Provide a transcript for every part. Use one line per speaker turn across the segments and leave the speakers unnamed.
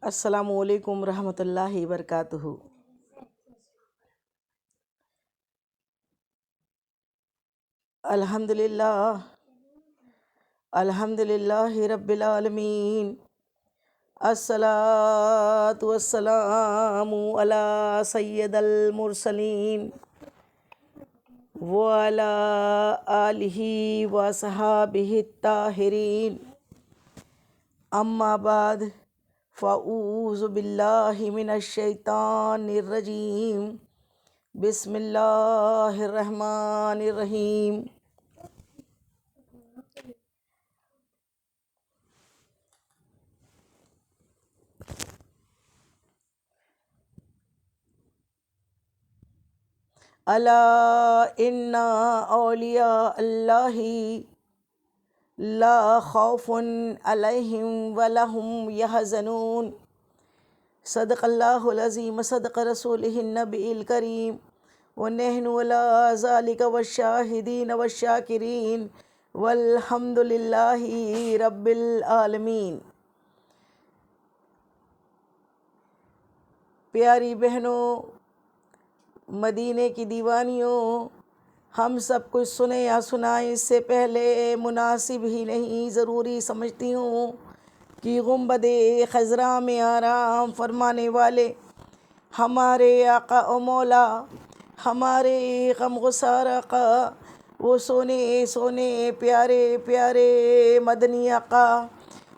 السلام علیکم ورحمۃ اللہ وبرکاتہ۔ الحمد للہ رب العالمین، الصلاۃ والسلام علی سید المرسلین وعلی آلہ وصحابہ الطاہرین، اما بعد فاعوذ باللہ من الشیطان الرجیم، بسم اللہ الرحمن الرحیم۔ الا ان اولیاء اللہ لا خوف علیہم ولا هم یحزنون، صدق اللہ العظیم، صدق رسولہ النبی الکریم، ونحن علی ذلک والشاہدین والشاکرین والحمد للہ رب العالمین۔ پیاری بہنوں، مدینے کی دیوانیوں، ہم سب کچھ سنیں یا سنائیں اس سے پہلے مناسب ہی نہیں، ضروری سمجھتی ہوں کہ گنبد خضراء میں آرام فرمانے والے ہمارے آقا و مولا، ہمارے غمگسار آقا، وہ سونے پیارے پیارے مدنی آقا،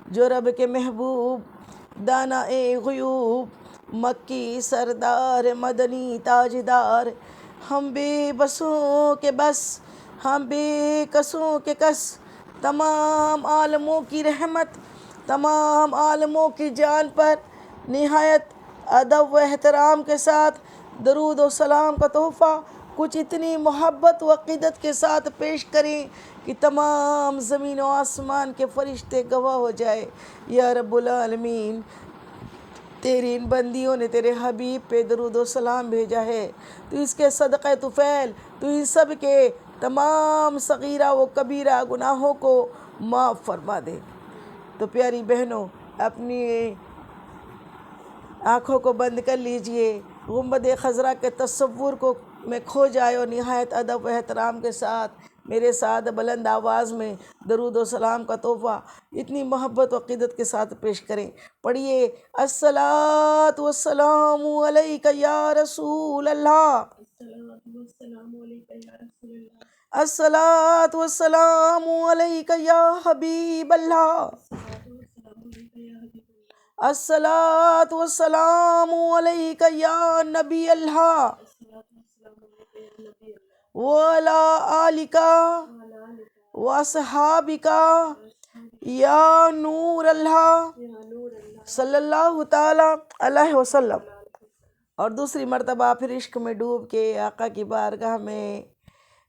جو رب کے محبوب، دانا غیوب، مکی سردار، مدنی تاجدار، ہم بے بسوں کے بس، ہم بے کسوں کے کس، تمام عالموں کی رحمت، تمام عالموں کی جان پر نہایت ادب و احترام کے ساتھ درود و سلام کا تحفہ کچھ اتنی محبت و عقیدت کے ساتھ پیش کریں کہ تمام زمین و آسمان کے فرشتے گواہ ہو جائے۔ یا رب العالمین، تیری ان بندیوں نے تیرے حبیب پہ درود و سلام بھیجا ہے، تو اس کے صدقہ طفیل تو ان سب کے تمام صغیرہ و کبیرہ گناہوں کو معاف فرما دے۔ تو پیاری بہنوں، اپنی آنکھوں کو بند کر لیجئے، گنبد خضراء کے تصور کو میں کھو جائے اور نہایت ادب و احترام کے ساتھ میرے ساتھ بلند آواز میں درود و سلام کا تحفہ اتنی محبت و عقیدت کے ساتھ پیش کریں۔ پڑھیے، الصلاۃ والسلام علیک یا رسول اللہ، الصلاۃ والسلام علیک یا حبیب اللہ، الصلاۃ والسلام علیک یا نبی اللہ، وعلی آلک واصحابک یا نور اللہ، صلی اللہ تعالی علیہ وسلم۔ اور دوسری مرتبہ پھر عشق میں ڈوب کے آقا کی بارگاہ میں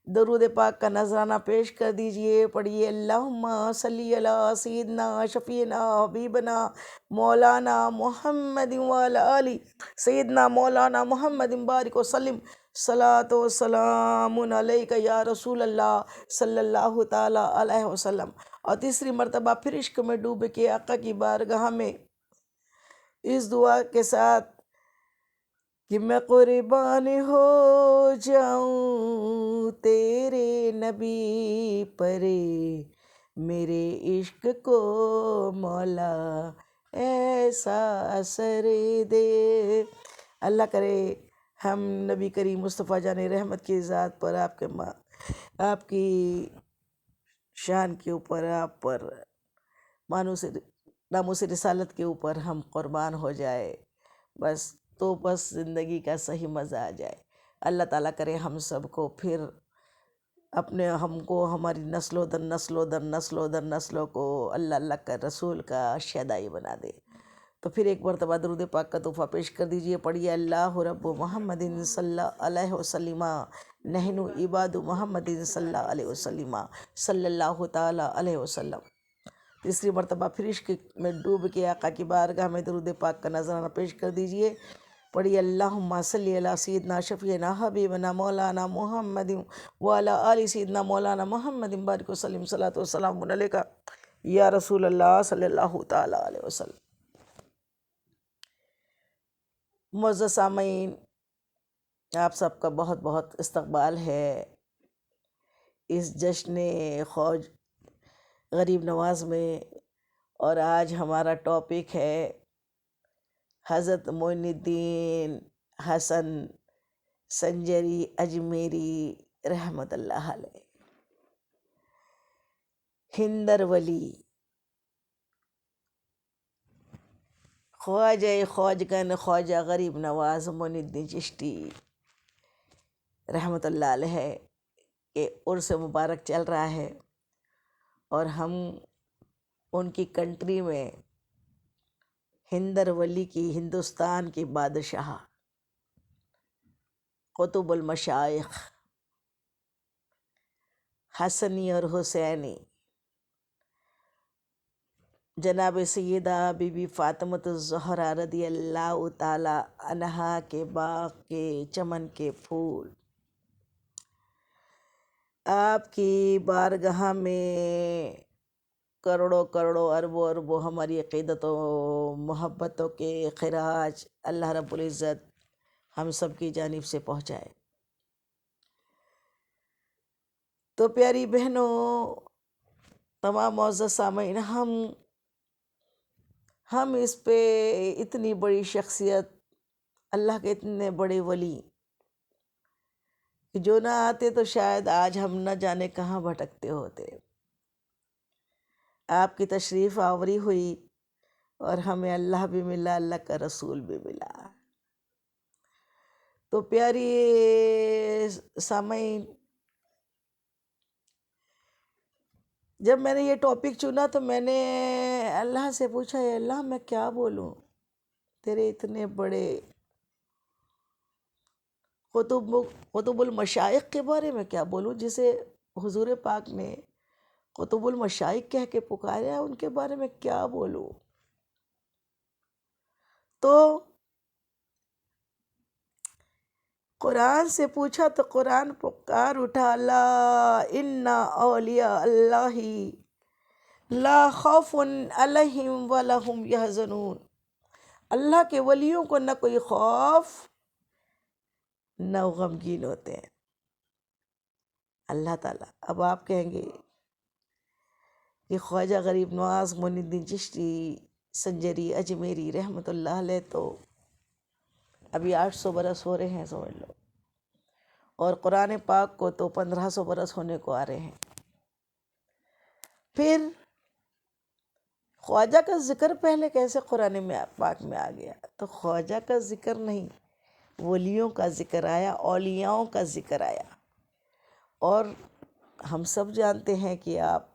درود پاک کا نذرانہ پیش کر دیجئے۔ پڑھیے، اللہم صلی علی سیدنا شفیعنا حبیبنا مولانا محمد وعلی آلہ سیدنا مولانا محمد بارک وسلم، صلاۃ و سلام علیک یا رسول اللہ، صلی اللہ تعالی علیہ وسلم۔ اور تیسری مرتبہ پھر عشق میں ڈوب کے آقا کی بارگاہ میں اس دعا کے ساتھ کہ میں قربان ہو جاؤں تیرے نبی پر، میرے عشق کو مولا ایسا اثر دے۔ اللہ کرے ہم نبی کریم مصطفیٰ جان رحمت کی ذات پر، آپ کی شان کے اوپر، آپ پر ناموس رسالت کے اوپر ہم قربان ہو جائے، بس زندگی کا صحیح مزہ آ جائے۔ اللہ تعالیٰ کرے ہم سب کو پھر ہم کو، ہماری نسل و در نسلوں کو اللہ کا رسول کا شیدائی بنا دے۔ تو پھر ایک مرتبہ درود پاک کا تحفہ پیش کر دیجئے۔ پڑھیے، اللہ رب محمد صلی اللہ علیہ وسلم، نحن عباد محمد صلی اللہ علیہ وسلم، صلی اللہ تعالی علیہ وسلم۔ تیسری مرتبہ پھر عشق میں ڈوب کے آقا کی بارگاہ میں درود پاک کا نذرانہ پیش کر دیجئے۔ پڑھیے، اللہم صلی علی سیدنا شفیعنا حبیبنا مولانا محمد وعلی آل سیدنا مولانا محمد بارک وسلم، صلاۃ والسلام علیک یا رسول اللہ، صلی اللہ تعالی علیہ وسلم۔ معزز سامعین، آپ سب کا بہت بہت استقبال ہے اس جشن خوج غریب نواز میں، اور آج ہمارا ٹاپک ہے حضرت معین الدین حسن سنجری اجمیری رحمۃ اللہ علیہ، ہندر ولی، خواجہ خواجگن خواجہ غریب نواز معین الدین چشتی رحمۃ اللہ علیہ کے عرس مبارک چل رہا ہے، اور ہم ان کی کنٹری میں ہندر ولی کی، ہندوستان کی بادشاہ، قطب المشائخ حسنی اور حسینی، جناب سیدہ بی بی فاطمۃ الزہرا رضی اللہ تعالی عنہا کے باغ کے چمن کے پھول آپ کی بارگاہ میں کروڑوں کروڑوں اربوں اربوں ہماری عقیدت و محبتوں کے خراج اللہ رب العزت ہم سب کی جانب سے پہنچائے۔ تو پیاری بہنوں، تمام معزز سامعین، ہم اس پہ اتنی بڑی شخصیت، اللہ کے اتنے بڑے ولی کہ جو نہ آتے تو شاید آج ہم نہ جانے کہاں بھٹکتے ہوتے۔ آپ کی تشریف آوری ہوئی اور ہمیں اللہ بھی ملا، اللہ کا رسول بھی ملا۔ تو پیاری سامعین، جب میں نے یہ ٹاپک چنا تو میں نے اللہ سے پوچھا، اے اللہ میں کیا بولوں تیرے اتنے بڑے قطب المشائخ کے بارے میں کیا بولوں، جسے حضور پاک نے قطب المشائخ کہہ کے پکارا، ان کے بارے میں کیا بولوں؟ تو قرآن سے پوچھا تو قرآن پکار اٹھا، لا ان اولیاء اللہ لا خوف علیہم ولا ہم یحزنون، اللہ کے ولیوں کو نہ کوئی خوف نہ غمگین ہوتے ہیں۔ اللہ تعالیٰ، اب آپ کہیں گے کہ خواجہ غریب نواز معین الدین چشتی سنجری اجمیری رحمۃ اللہ علیہ تو ابھی 800 برس ہو رہے ہیں سمجھ لو، اور قرآن پاک کو تو 1500 برس ہونے کو آ رہے ہیں۔ پھر خواجہ کا ذکر پہلے کیسے قرآن میں پاک میں آ گیا؟ تو خواجہ کا ذکر نہیں، ولیوں کا ذکر آیا، اولیاؤں کا ذکر آیا۔ اور ہم سب جانتے ہیں کہ آپ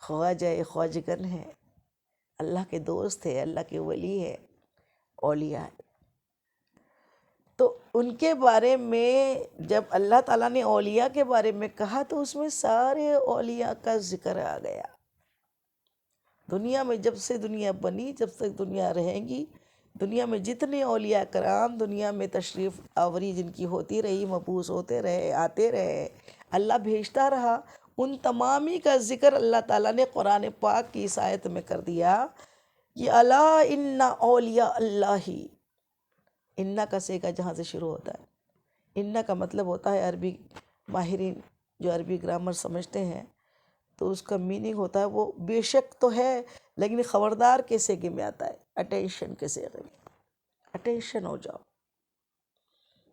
خواجہ خواجگن ہیں، اللہ کے دوست ہیں، اللہ کے ولی ہیں، اولیاء ہیں۔ تو ان کے بارے میں جب اللہ تعالیٰ نے اولیاء کے بارے میں کہا تو اس میں سارے اولیاء کا ذکر آ گیا۔ دنیا میں جب سے دنیا بنی، جب تک دنیا رہے گی، دنیا میں جتنے اولیاء کرام دنیا میں تشریف آوری جن کی ہوتی رہی، مبعوث ہوتے رہے، آتے رہے، اللہ بھیجتا رہا، ان تمامی کا ذکر اللہ تعالیٰ نے قرآن پاک کی اس آیت میں کر دیا کہ الا ان اولیاء اللہ۔ انا کا سیگا جہاں سے شروع ہوتا ہے، انا کا مطلب ہوتا ہے، عربی ماہرین جو عربی گرامر سمجھتے ہیں تو اس کا میننگ ہوتا ہے، وہ بے شک تو ہے لیکن خبردار کے سیگے میں آتا ہے، اٹینشن کے سیگے میں، اٹینشن ہو جاؤ۔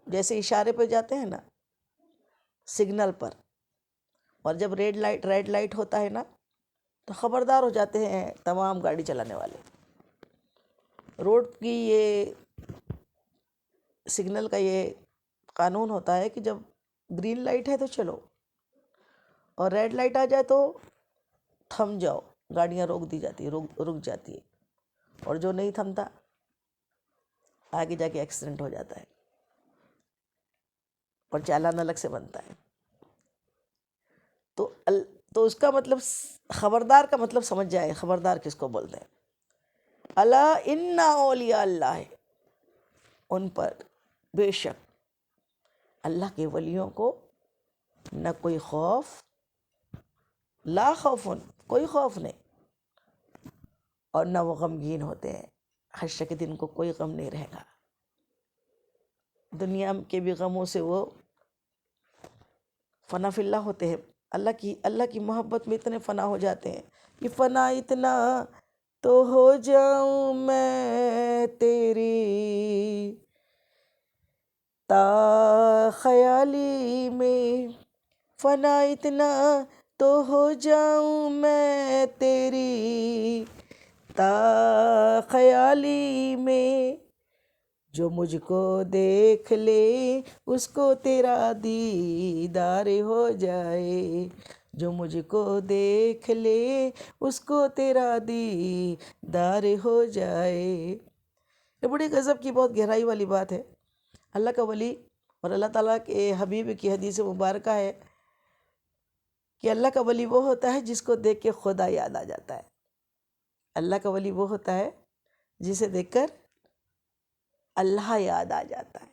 جیسے اشارے پہ جاتے ہیں نا سگنل پر، اور جب ریڈ لائٹ ہوتا ہے نا تو خبردار ہو جاتے ہیں تمام گاڑی چلانے والے۔ روڈ کی یہ سگنل کا یہ قانون ہوتا ہے کہ جب گرین لائٹ ہے تو چلو، اور ریڈ لائٹ آ جائے تو تھم جاؤ، گاڑیاں روک دی جاتی ہے، رک جاتی ہے، اور جو نہیں تھمتا آگے جا کے ایکسیڈنٹ ہو جاتا ہے اور چالان الگ سے بنتا ہے۔ تو اس کا مطلب، خبردار کا مطلب سمجھ جائے، خبردار کس کو بولتے ہیں؟ الا ان اولیاء اللہ، ان پر بے شک اللہ کے ولیوں کو نہ کوئی خوف، لا خوف، کوئی خوف نہیں، اور نہ وہ غمگین ہوتے ہیں۔ حشر کے دن کو کوئی غم نہیں رہے گا. دنیا کے بھی غموں سے وہ فنا فی اللہ ہوتے ہیں. اللہ کی محبت میں اتنے فنا ہو جاتے ہیں کہ فنا اتنا تو ہو جاؤں میں تیری تا خیالی میں. فنا اتنا تو ہو جاؤں میں تیری تا خیالی میں. جو مجھ کو دیکھ لے اس کو تیرا دیدار ہو جائے. جو مجھ کو دیکھ لے اس کو تیرا دیدار ہو جائے. یہ بڑی غضب کی بہت گہرائی والی بات ہے. اللہ کا ولی اور اللہ تعالیٰ کے حبیب کی حدیث مبارکہ ہے کہ اللہ کا ولی وہ ہوتا ہے جس کو دیکھ کے خدا یاد آ جاتا ہے. اللہ کا ولی وہ ہوتا ہے جسے دیکھ کر اللہ یاد آ جاتا ہے.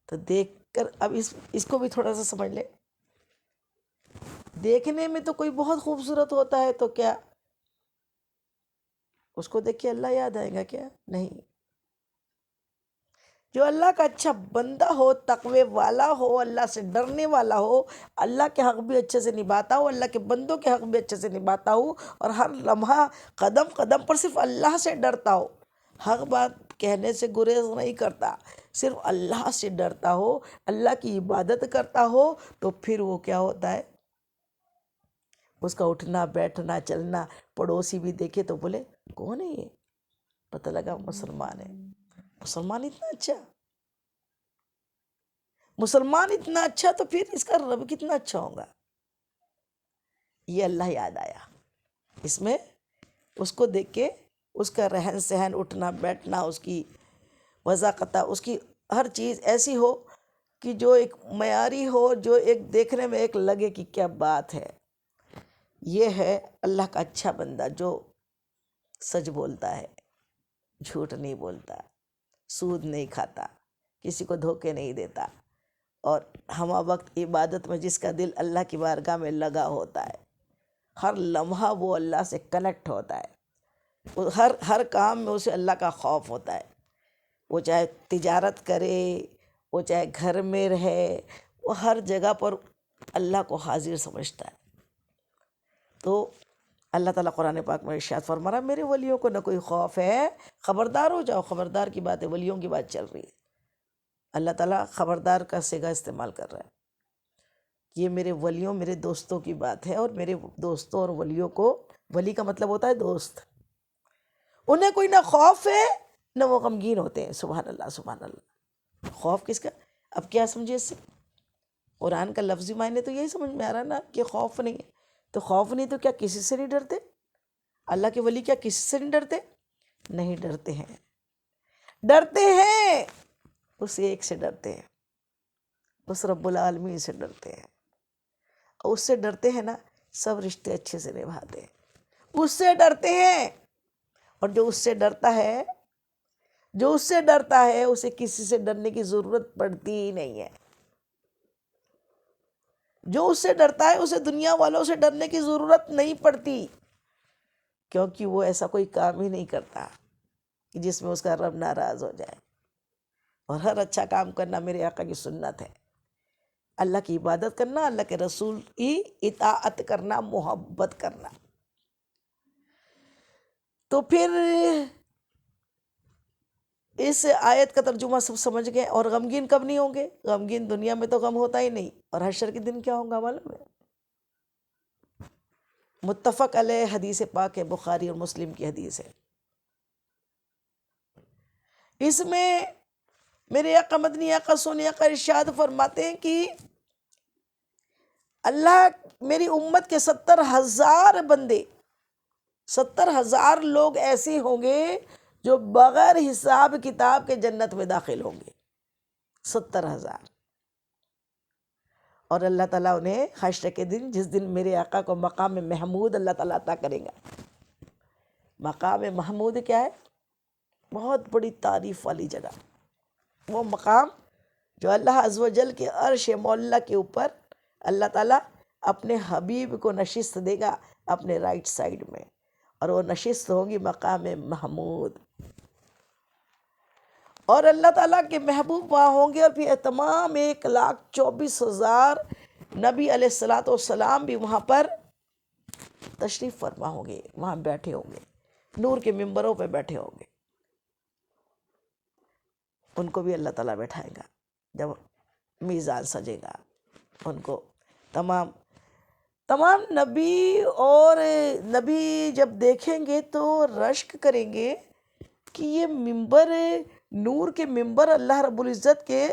تو دیکھ کر اب اس کو بھی تھوڑا سا سمجھ لے. دیکھنے میں تو کوئی بہت خوبصورت ہوتا ہے تو کیا اس کو دیکھ کے اللہ یاد آئے گا؟ کیا نہیں. جو اللہ کا اچھا بندہ ہو، تقوی والا ہو، اللہ سے ڈرنے والا ہو، اللہ کے حق بھی اچھے سے نبھاتا ہو، اللہ کے بندوں کے حق بھی اچھے سے نبھاتا ہو، اور ہر لمحہ قدم قدم پر صرف اللہ سے ڈرتا ہو، حق بات کہنے سے گریز نہیں کرتا، صرف اللہ سے ڈرتا ہو، اللہ کی عبادت کرتا ہو، تو پھر وہ کیا ہوتا ہے؟ اس کا اٹھنا بیٹھنا چلنا پڑوسی بھی دیکھے تو بولے کون ہے یہ؟ پتہ لگا مسلمان ہے. مسلمان اتنا اچھا، مسلمان اتنا اچھا، تو پھر اس کا رب کتنا اچھا ہوگا. یہ اللہ یاد آیا اس میں. اس کو دیکھ کے اس کا رہن سہن، اٹھنا بیٹھنا، اس کی وضاقتہ، اس کی ہر چیز ایسی ہو کہ جو ایک معیاری ہو، جو ایک دیکھنے میں ایک لگے کہ کیا بات ہے. یہ ہے اللہ کا اچھا بندہ جو سچ بولتا ہے، جھوٹ نہیں بولتا، سود نہیں کھاتا، کسی کو دھوکے نہیں دیتا، اور ہمہ وقت عبادت میں جس کا دل اللہ کی بارگاہ میں لگا ہوتا ہے، ہر لمحہ وہ اللہ سے کنیکٹ ہوتا ہے، وہ ہر کام میں اسے اللہ کا خوف ہوتا ہے. وہ چاہے تجارت کرے، وہ چاہے گھر میں رہے، وہ ہر جگہ پر اللہ کو حاضر سمجھتا ہے. تو اللہ تعالیٰ قرآن پاک میں ارشاد فرما رہا ہے میرے ولیوں کو نہ کوئی خوف ہے. خبردار ہو جاؤ. خبردار کی بات ہے، ولیوں کی بات چل رہی ہے. اللہ تعالیٰ خبردار کا صیغہ استعمال کر رہا ہے. یہ میرے ولیوں، میرے دوستوں کی بات ہے، اور میرے دوستوں اور ولیوں کو، ولی کا مطلب ہوتا ہے دوست، انہیں کوئی نہ خوف ہے نہ وہ غمگین ہوتے ہیں. سبحان اللہ سبحان اللہ. خوف کس کا؟ اب کیا سمجھے اس سے؟ قرآن کا لفظی معنی تو یہی سمجھ میں آ رہا نا کہ خوف نہیں ہے. تو خوف نہیں تو کیا کسی سے نہیں ڈرتے؟ اللہ کے ولی کیا کسی سے نہیں ڈرتے؟ نہیں ڈرتے ہیں. ڈرتے ہیں اس ایک سے ڈرتے ہیں، اس رب العالمین سے ڈرتے ہیں. اور اس سے ڈرتے ہیں نا، سب رشتے اچھے سے نبھاتے ہیں. اس سے ڈرتے ہیں. اور جو اس سے ڈرتا ہے، جو اس سے ڈرتا ہے، اسے کسی سے ڈرنے کی ضرورت پڑتی ہی نہیں ہے. جو اس سے ڈرتا ہے اسے دنیا والوں سے ڈرنے کی ضرورت نہیں پڑتی، کیونکہ وہ ایسا کوئی کام ہی نہیں کرتا کہ جس میں اس کا رب ناراض ہو جائے. اور ہر اچھا کام کرنا میرے آقا کی سنت ہے. اللہ کی عبادت کرنا، اللہ کے رسول کی اطاعت کرنا، محبت کرنا. تو پھر اس آیت کا ترجمہ سب سمجھ گئے. اور غمگین کب نہیں ہوں گے؟ غمگین دنیا میں تو غم ہوتا ہی نہیں. اور حشر کے دن کیا ہوگا معلوم ہے؟ متفق علیہ حدیث پاک ہے، بخاری اور مسلم کی حدیث ہے. اس میں میرے آقا مدنی آقا سونی آقا ارشاد فرماتے ہیں کہ اللہ میری امت کے 70,000 بندے، 70,000 لوگ ایسے ہوں گے جو بغیر حساب کتاب کے جنت میں داخل ہوں گے. 70,000. اور اللہ تعالیٰ انہیں حشر کے دن، جس دن میرے آقا کو مقام محمود اللہ تعالیٰ عطا کریں گا. مقام محمود کیا ہے؟ بہت بڑی تعریف والی جگہ. وہ مقام جو اللہ عز و جل کے عرش مولا کے اوپر اللہ تعالیٰ اپنے حبیب کو نشست دے گا اپنے رائٹ سائڈ میں، اور وہ نشست ہوگی مقام محمود. اور اللہ تعالیٰ کے محبوب وہاں ہوں گے، اور پھر تمام 1,24,000 نبی علیہ الصلاۃ والسلام بھی وہاں پر تشریف فرما ہوں گے، وہاں بیٹھے ہوں گے، نور کے ممبروں پہ بیٹھے ہوں گے. ان کو بھی اللہ تعالیٰ بیٹھائے گا جب میزان سجے گا. ان کو تمام نبی اور نبی جب دیکھیں گے تو رشک کریں گے کہ یہ ممبر، نور کے ممبر اللہ رب العزت کے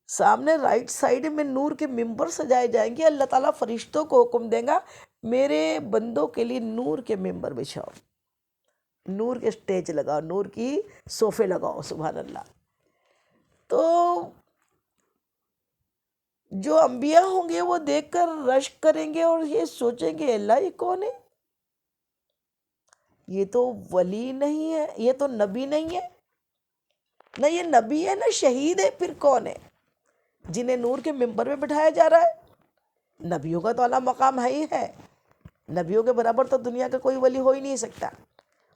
سامنے رائٹ سائیڈ میں نور کے ممبر سجائے جائیں گے. اللہ تعالیٰ فرشتوں کو حکم دیں گا میرے بندوں کے لیے نور کے ممبر بچھاؤ، نور کے سٹیج لگاؤ، نور کی صوفے لگاؤ. سبحان اللہ. تو جو انبیاء ہوں گے وہ دیکھ کر رشک کریں گے اور یہ سوچیں گے اللہ یہ کون ہے؟ یہ تو ولی نہیں ہے، یہ تو نبی نہیں ہے، نہ یہ نبی ہے نہ شہید ہے، پھر کون ہے جنہیں نور کے ممبر میں بٹھایا جا رہا ہے؟ نبیوں کا تو اعلیٰ مقام ہے ہی ہے، نبیوں کے برابر تو دنیا کا کوئی ولی ہو ہی نہیں سکتا،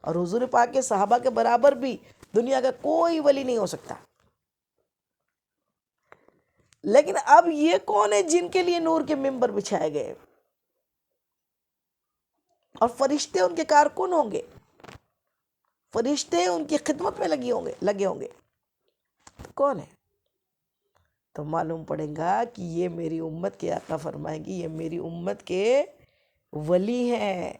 اور حضور پاک کے صحابہ کے برابر بھی دنیا کا کوئی ولی نہیں ہو سکتا. لیکن اب یہ کون ہے جن کے لیے نور کے ممبر بچھائے گئے؟ اور فرشتے ان کے کارکن ہوں گے، فرشتے ان کی خدمت میں لگے ہوں گے. کون ہے؟ تو معلوم پڑے گا کہ یہ میری امت کے آقا فرمائیں گی یہ میری امت کے ولی ہیں،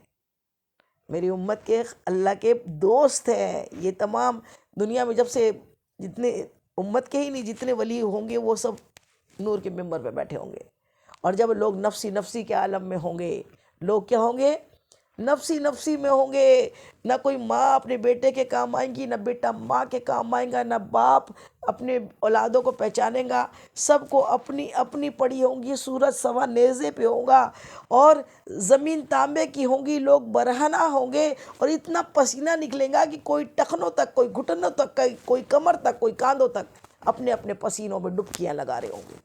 میری امت کے اللہ کے دوست ہیں. یہ تمام دنیا میں جب سے جتنے امت کے ہی نہیں جتنے ولی ہوں گے وہ سب نور کے ممبر پہ بیٹھے ہوں گے. اور جب لوگ نفسی نفسی کے عالم میں ہوں گے، لوگ کیا ہوں گے؟ نفسی نفسی میں ہوں گے. نہ کوئی ماں اپنے بیٹے کے کام آئیں گی، نہ بیٹا ماں کے کام آئیں گا، نہ باپ اپنے اولادوں کو پہچانیں گا. سب کو اپنی اپنی پڑی ہوں گی. سورج سوا نیزے پہ ہوگا اور زمین تانبے کی ہوں گی. لوگ برہنہ ہوں گے اور اتنا پسینہ نکلے گا کہ کوئی ٹخنوں تک، کوئی گھٹنوں تک، کوئی کمر تک، کوئی کاندھوں تک اپنے اپنے پسینوں میں ڈبکیاں لگا رہے ہوں گے.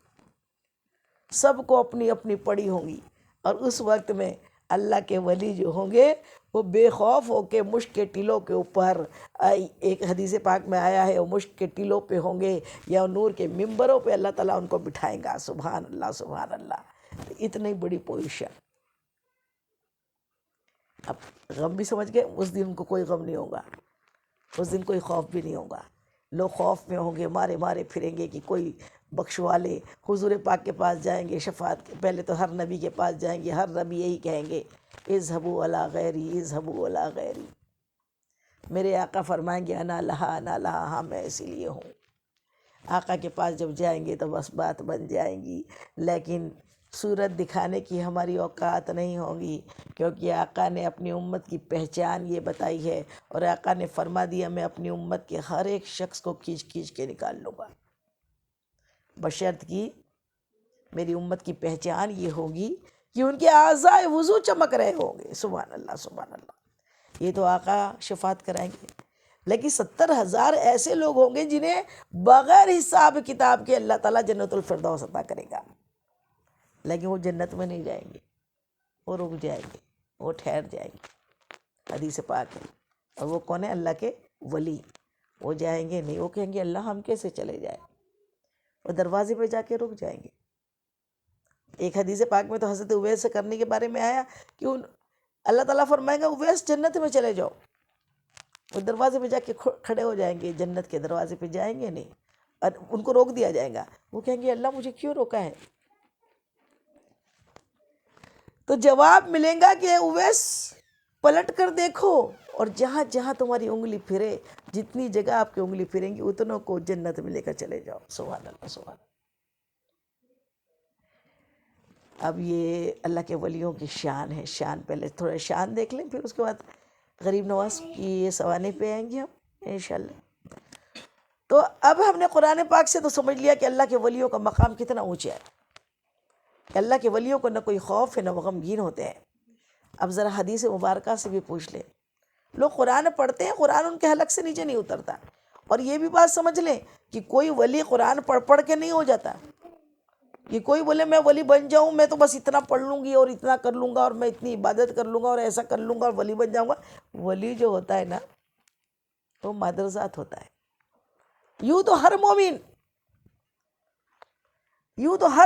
سب کو اپنی اپنی پڑی ہوں گی. اور اس وقت میں اللہ کے ولی جو ہوں گے وہ بے خوف ہو کے مشک کے ٹیلوں کے اوپر، ایک حدیث پاک میں آیا ہے وہ مشک کے ٹیلوں پہ ہوں گے یا نور کے ممبروں پہ اللہ تعالیٰ ان کو بٹھائیں گا. سبحان اللہ سبحان اللہ. اتنی بڑی پوزیشن. اب غم بھی سمجھ گئے، اس دن ان کو کوئی غم نہیں ہوگا، اس دن کوئی خوف بھی نہیں ہوگا. لوگ خوف میں ہوں گے، مارے مارے پھریں گے کہ کوئی بخشوا لے. حضور پاک کے پاس جائیں گے شفاعت کے پہلے تو ہر نبی کے پاس جائیں گے، ہر نبی یہی کہیں گے اذهبوا الی غیری اذهبوا الی غیری. میرے آقا فرمائیں گے انا لہا انا لہا، ہاں میں اسی لیے ہوں. آقا کے پاس جب جائیں گے تو بس بات بن جائیں گی. لیکن صورت دکھانے کی ہماری اوقات نہیں ہوں گی، کیونکہ آقا نے اپنی امت کی پہچان یہ بتائی ہے، اور آقا نے فرما دیا میں اپنی امت کے ہر ایک شخص کو کھینچ کھینچ کے نکال لوں گا، بشرط کی میری امت کی پہچان یہ ہوگی کہ ان کے اعضائے وضو چمک رہے ہوں گے. سبحان اللہ سبحان اللہ. یہ تو آقا شفاعت کرائیں گے. لیکن 70,000 ایسے لوگ ہوں گے جنہیں بغیر حساب کتاب کے اللہ تعالیٰ جنت الفردوس عطا کرے گا. لیکن وہ جنت میں نہیں جائیں گے، وہ رک جائیں گے، وہ ٹھہر جائیں گے. حدیث پاک ہے. اور وہ کون ہے؟ اللہ کے ولی. وہ جائیں گے نہیں، وہ کہیں گے اللہ ہم کیسے چلے جائیں. وہ دروازے پہ جا کے رک جائیں گے. ایک حدیث پاک میں تو حضرت اویس سے کرنے کے بارے میں آیا کہ اللہ تعالیٰ فرمائے گا اویس جنت میں چلے جاؤ. وہ دروازے پہ جا کے کھڑے ہو جائیں گے، جنت کے دروازے پہ جائیں گے نہیں، اور ان کو روک دیا جائے گا. وہ کہیں گے اللہ مجھے کیوں روکا ہے؟ تو جواب ملے گا کہ اویس پلٹ کر دیکھو، اور جہاں جہاں تمہاری انگلی پھرے، جتنی جگہ آپ کی انگلی پھریں گی اتنوں کو جنت میں لے کر چلے جاؤ. سبحان اللہ سبحان اللہ. اب یہ اللہ کے ولیوں کی شان ہے. شان پہلے تھوڑا شان دیکھ لیں، پھر اس کے بعد غریب نواز کی یہ سوانے پہ آئیں گے ہم انشاءاللہ. تو اب ہم نے قرآن پاک سے تو سمجھ لیا کہ اللہ کے ولیوں کا مقام کتنا اونچا ہے، کہ اللہ کے ولیوں کو نہ کوئی خوف ہے نہ وہ غمگین ہوتے ہیں. اب ذرا حدیث مبارکہ سے بھی پوچھ لیں. لوگ قرآن پڑھتے ہیں، قرآن ان کے حلق سے نیچے نہیں اترتا. اور یہ بھی بات سمجھ لیں کہ کوئی ولی قرآن پڑھ پڑھ کے نہیں ہو جاتا. یہ کوئی بولے میں ولی بن جاؤں، میں تو بس اتنا پڑھ لوں گی اور اتنا کر لوں گا اور میں اتنی عبادت کر لوں گا اور ایسا کر لوں گا اور ولی بن جاؤں گا. ولی جو ہوتا ہے نا وہ مادرزات ہوتا ہے. یوں تو ہر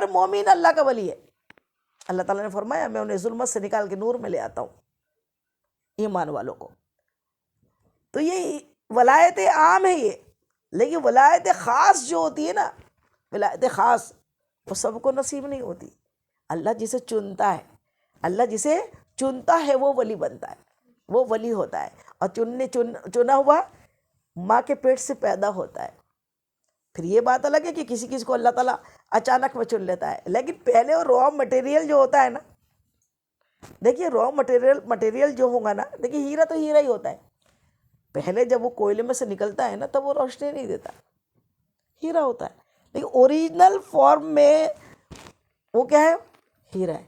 مومن اللہ کا ولی ہے. اللہ تعالیٰ نے فرمایا میں انہیں ظلمت سے نکال کے نور میں لے آتا ہوں ایمان والوں کو. تو یہ ولایت عام ہے یہ، لیکن ولایت خاص جو ہوتی ہے نا، ولایت خاص وہ سب کو نصیب نہیں ہوتی. اللہ جسے چنتا ہے وہ ولی بنتا ہے، وہ ولی ہوتا ہے. اور چنا ہوا ماں کے پیٹ سے پیدا ہوتا ہے. پھر یہ بات الگ ہے کہ کسی کو اللہ تعالیٰ اچانک میں چن لیتا ہے، لیکن پہلے وہ را مٹیریل جو ہوتا ہے نا، دیکھیے را مٹیریل جو ہوگا نا، دیکھیے ہیرا تو ہیرا ہی ہوتا ہے. پہلے جب وہ کوئلے میں سے نکلتا ہے نا تب وہ روشنی نہیں دیتا، ہیرا ہوتا ہے. لیکن اوریجنل فارم میں وہ کیا ہے؟ ہیرا ہے.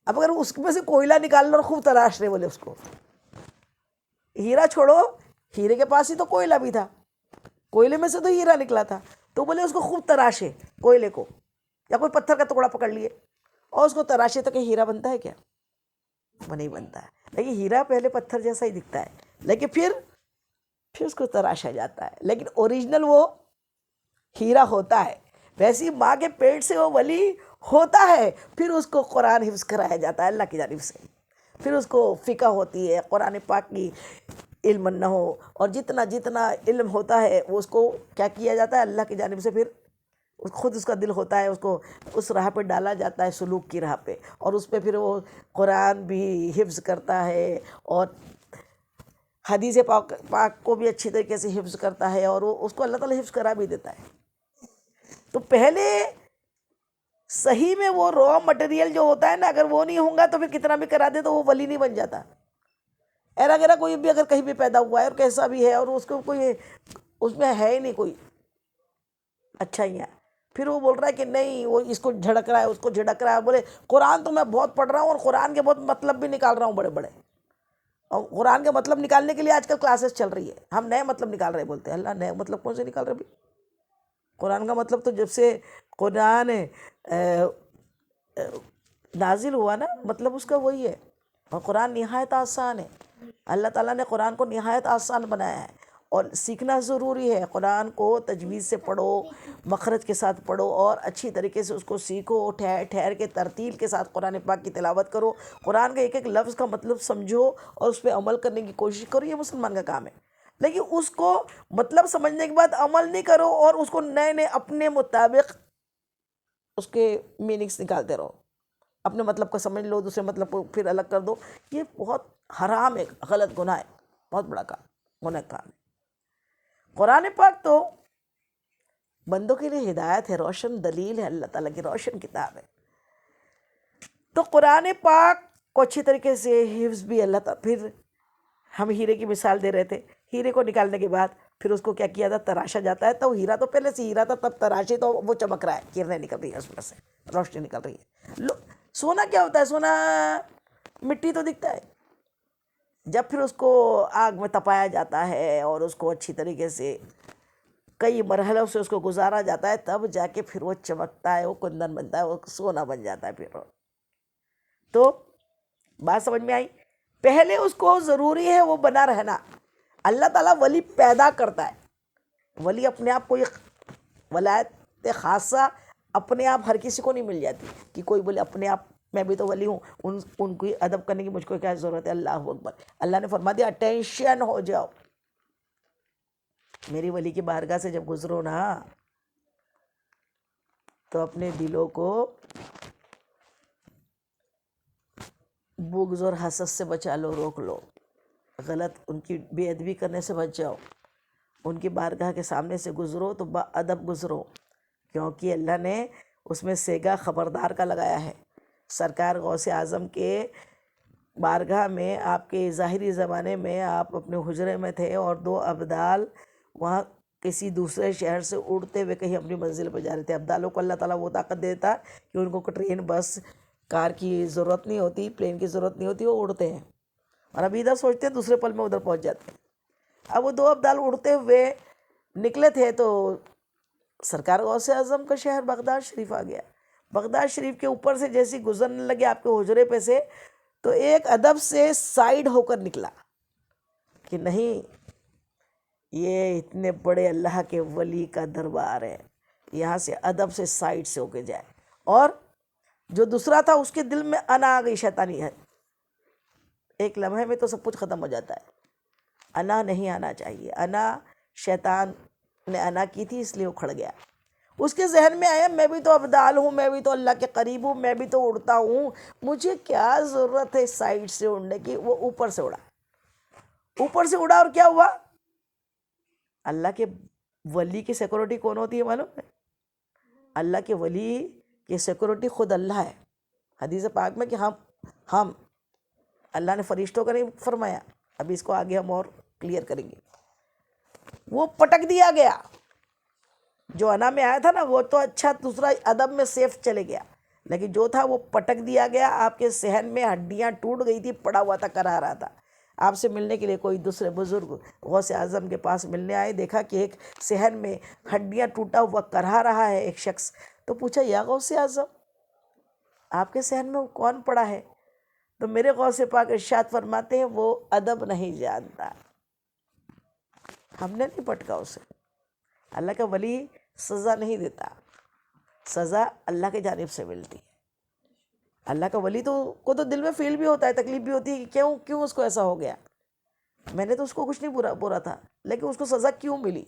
اب اگر اس میں سے کوئلہ نکال لو اور خوب تراش رہے بولے اس کو، ہیرا چھوڑو، ہیرے کے پاس ہی تو کوئلہ بھی تھا، کوئلے میں سے تو ہیرا نکلا تھا، تو بولے اس کو خوب تراشے کوئلے کو، یا کوئی پتھر کا ٹکڑا پکڑ لیے اور اس کو تراشے تو کہ ہیرا بنتا ہے کیا؟ وہ نہیں بنتا ہے. لیکن ہیرا پہلے پتھر جیسا ہی دکھتا ہے، لیکن پھر اس کو تراشا جاتا ہے، لیکن اوریجنل وہ ہیرا ہوتا ہے. ویسی ماں کے پیٹ سے وہ ولی ہوتا ہے. پھر اس کو قرآن حفظ کرایا جاتا ہے اللہ کی جانب سے، پھر اس کو فقہ ہوتی ہے، قرآن پاک کی علم نہ ہو، اور جتنا علم ہوتا ہے وہ اس کو کیا کیا جاتا ہے اللہ کی جانب سے. پھر خود اس کا دل ہوتا ہے، اس کو اس راہ پہ ڈالا جاتا ہے، سلوک کی راہ پہ، اور اس پہ پھر وہ قرآن بھی حفظ کرتا ہے اور حدیث پاک کو بھی اچھی طریقے سے حفظ کرتا ہے، اور وہ اس کو اللہ تعالیٰ حفظ کرا بھی دیتا ہے. تو پہلے صحیح میں وہ را مٹیریل جو ہوتا ہے نا، اگر وہ نہیں ہوگا تو پھر کتنا بھی کرا دے تو وہ ولی نہیں بن جاتا. ایرا گیرا کوئی بھی اگر کہیں بھی پیدا ہوا ہے اور کیسا بھی ہے، اور اس کو کوئی اس میں ہے ہی نہیں کوئی اچھا ہی ہے، پھر وہ بول رہا ہے کہ نہیں وہ اس کو جھڑک رہا ہے، اس کو جھڑک رہا ہے. بولے قرآن تو میں بہت پڑھ رہا ہوں اور قرآن کے بہت مطلب بھی نکال رہا ہوں بڑے بڑے، اور قرآن کے مطلب نکالنے کے لیے آج کل کلاسز چل رہی ہے، ہم نئے مطلب نکال رہے. بولتے ہیں اللہ نئے مطلب کون سے نکال رہے بھی؟ قرآن کا مطلب تو جب سے قرآن نازل ہوا نا، مطلب اس کا وہی ہے. اور قرآن نہایت آسان ہے، اللہ تعالیٰ نے قرآن کو نہایت آسان بنایا ہے، اور سیکھنا ضروری ہے. قرآن کو تجوید سے پڑھو، مخرج کے ساتھ پڑھو، اور اچھی طریقے سے اس کو سیکھو، ٹھہر کے ترتیل کے ساتھ قرآن پاک کی تلاوت کرو، قرآن کے ایک ایک لفظ کا مطلب سمجھو اور اس پہ عمل کرنے کی کوشش کرو. یہ مسلمان کا کام ہے. لیکن اس کو مطلب سمجھنے کے بعد عمل نہیں کرو، اور اس کو نئے اپنے مطابق اس کے میننگس نکالتے رہو، اپنے مطلب کو سمجھ لو، دوسرے مطلب کو پھر الگ کر دو. یہ بہت حرام ہے، غلط گناہ ہے، بہت بڑا گناہ کام ہے. قرآن پاک تو بندوں کے لیے ہدایت ہے، روشن دلیل ہے، اللہ تعالیٰ کی روشن کتاب ہے. تو قرآن پاک کو اچھی طریقے سے حفظ بھی اللہ تعالیٰ. پھر ہم ہیرے کی مثال دے رہے تھے، ہیرے کو نکالنے کے بعد پھر اس کو کیا کیا جاتا؟ تراشا جاتا ہے. تو ہیرا تو پہلے سے ہیرا تھا، تب تراشے تو وہ چمک رہا ہے، کرنیں نکل رہی ہے اس میں سے، روشنی نکل رہی ہے. سونا کیا ہوتا ہے؟ سونا مٹی تو دکھتا ہے. جب پھر اس کو آگ میں تپایا جاتا ہے اور اس کو اچھی طریقے سے کئی مرحلوں سے اس کو گزارا جاتا ہے، تب جا کے پھر وہ چمکتا ہے، وہ کندن بنتا ہے، وہ سونا بن جاتا ہے. پھر تو بات سمجھ میں آئی؟ پہلے اس کو ضروری ہے وہ بنا رہنا. اللہ تعالیٰ ولی پیدا کرتا ہے، ولی اپنے آپ کو ایک ولایت خاصہ اپنے آپ ہر کسی کو نہیں مل جاتی کہ کوئی بولے اپنے آپ میں بھی تو ولی ہوں، ان کو ادب کرنے کی مجھ کو کیا ضرورت ہے. اللہ اکبر. اللہ نے فرما دیا اٹینشن ہو جاؤ، میری ولی کی بارگاہ سے جب گزرو نا تو اپنے دلوں کو بغض اور حسد سے بچا لو، روک لو، غلط ان کی بے ادبی کرنے سے بچ جاؤ. ان کی بارگاہ کے سامنے سے گزرو تو با ادب گزرو، کیونکہ اللہ نے اس میں سیگا خبردار کا لگایا ہے. سرکار غوث اعظم کے بارگاہ میں آپ کے ظاہری زمانے میں آپ اپنے حجرے میں تھے، اور 2 ابدال وہاں کسی دوسرے شہر سے اڑتے ہوئے کہیں اپنی منزل پہ جا رہے تھے. ابدالوں کو اللہ تعالیٰ وہ طاقت دیتا کہ ان کو ٹرین، بس، کار کی ضرورت نہیں ہوتی، پلین کی ضرورت نہیں ہوتی، وہ اڑتے ہیں. اور ابھی ادھر سوچتے ہیں دوسرے پل میں ادھر پہنچ جاتے ہیں. اب وہ 2 ابدال اڑتے ہوئے نکلے تھے تو سرکار غوث اعظم کا شہر بغداد شریف آ گیا. بغداد شریف کے اوپر سے جیسی گزرنے لگے آپ کے حجرے پہ سے، تو ایک ادب سے سائیڈ ہو کر نکلا کہ نہیں یہ اتنے بڑے اللہ کے ولی کا دربار ہے، یہاں سے ادب سے سائڈ سے ہو کے جائے. اور جو دوسرا تھا اس کے دل میں انا آ گئی، شیطانی ہے. ایک لمحے میں تو سب کچھ ختم ہو جاتا ہے. انا نہیں آنا چاہیے. انا شیطان نے انا کی تھی، اس لیے اکھڑ گیا. اس کے ذہن میں آیا میں بھی تو ابدال ہوں، میں بھی تو اللہ کے قریب ہوں، میں بھی تو اڑتا ہوں، مجھے کیا ضرورت ہے سائڈ سے اڑنے کی. وہ اوپر سے اڑا. اوپر سے اڑا اور کیا ہوا؟ اللہ کے ولی کی سیکورٹی کون ہوتی ہے معلوم ہے؟ اللہ کے ولی کی سیکورٹی خود اللہ ہے. حدیث پاک میں کہ ہم اللہ نے فرشتوں کا نہیں فرمایا، ابھی اس کو آگے ہم اور کلیئر کریں گے. وہ پٹک دیا گیا. جو انا میں آیا تھا نا وہ تو اچھا دوسرا ادب میں سیف چلے گیا، لیکن جو تھا وہ پٹک دیا گیا. آپ کے صحن میں ہڈیاں ٹوٹ گئی تھی، پڑا ہوا تھا، کرا رہا تھا. آپ سے ملنے کے لیے کوئی دوسرے بزرگ غوث اعظم کے پاس ملنے آئے، دیکھا کہ ایک صحن میں ہڈیاں ٹوٹا ہوا کرا رہا ہے ایک شخص. تو پوچھا یا غوث اعظم آپ کے صحن میں کون پڑا ہے؟ تو میرے غوث پاک ارشاد فرماتے ہیں وہ ادب نہیں جانتا. ہم نے نہیں پٹکا اسے. اللہ کا ولی سزا نہیں دیتا، سزا اللہ کی جانب سے ملتی ہے. اللہ کا ولی کو تو دل میں فیل بھی ہوتا ہے، تکلیف بھی ہوتی ہے کہ کیوں اس کو ایسا ہو گیا. میں نے تو اس کو کچھ نہیں برا تھا، لیکن اس کو سزا کیوں ملی.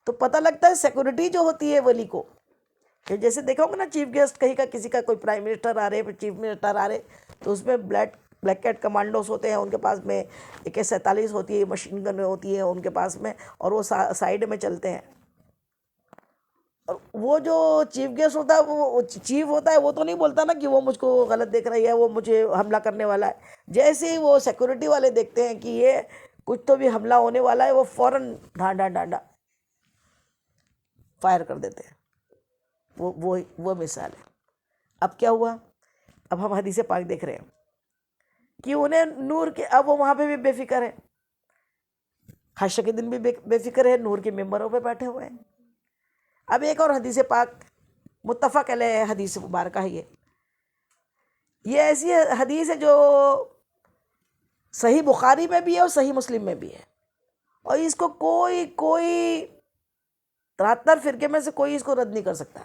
تو پتہ لگتا ہے سیکورٹی جو ہوتی ہے ولی کو. کہ جیسے دیکھا ہوگا نا چیف گیسٹ کہیں کا کسی کا کوئی پرائم منسٹر آ رہے، چیف منسٹر آ رہے، تو اس میں بلیک کیٹ کمانڈوز ہوتے ہیں، ان کے پاس میں AK-47 ہوتی ہے، مشین گن ہوتی ہے ان کے پاس میں، اور وہ سائیڈ میں چلتے ہیں. اور وہ جو چیف گیسٹ ہوتا ہے وہ چیف ہوتا ہے، وہ تو نہیں بولتا نا کہ وہ مجھ کو غلط دیکھ رہی ہے، وہ مجھے حملہ کرنے والا ہے. جیسے ہی وہ سیکورٹی والے دیکھتے ہیں کہ یہ کچھ تو بھی حملہ ہونے والا ہے، وہ فوراً ڈانڈا فائر کر دیتے ہیں. وہ مثال ہے. اب کیا ہوا؟ اب ہم حدیث پاک دیکھ رہے ہیں کہ انہیں نور کے، اب وہ وہاں پہ بھی بے فکر ہے، حشر کے دن بھی بے فکر ہے، نور کے ممبروں پہ بیٹھے ہوئے ہیں. اب ایک اور حدیث پاک متفق علیہ حدیث مبارکہ ہے. یہ ایسی حدیث ہے جو صحیح بخاری میں بھی ہے اور صحیح مسلم میں بھی ہے، اور اس کو کوئی 73 فرقے میں سے کوئی اس کو رد نہیں کر سکتا.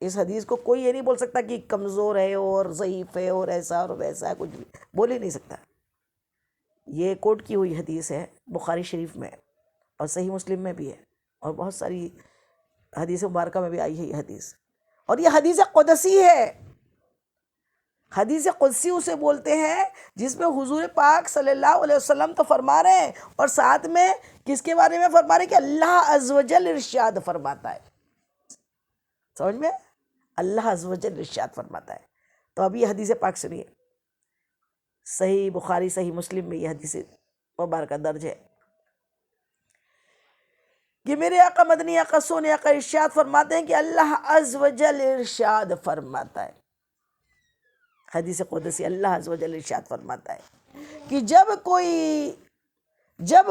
اس حدیث کو کوئی یہ نہیں بول سکتا کہ کمزور ہے اور ضعیف ہے اور ایسا اور ویسا ہے، کچھ بھی بول ہی نہیں سکتا. یہ کوٹ کی ہوئی حدیث ہے بخاری شریف میں، اور صحیح مسلم میں بھی ہے، اور بہت ساری حدیث مبارکہ میں بھی آئی ہے یہ حدیث. اور یہ حدیث قدسی ہے. حدیث قدسی اسے بولتے ہیں جس میں حضور پاک صلی اللہ علیہ وسلم تو فرما رہے ہیں، اور ساتھ میں کس کے بارے میں فرما رہے ہیں کہ اللہ عز و جل ارشاد فرماتا ہے. سمجھ میں؟ اللہ عز و جل ارشاد فرماتا ہے. تو اب یہ حدیث پاک سنیے، صحیح بخاری صحیح مسلم میں یہ حدیث مبارکہ درج ہے کہ میرے آقا مدنی آقا سونے آقا ارشاد فرماتے ہیں کہ اللہ عز و جل ارشاد فرماتا ہے. حدیث قدسی اللہ عز و جل ارشاد فرماتا ہے کہ جب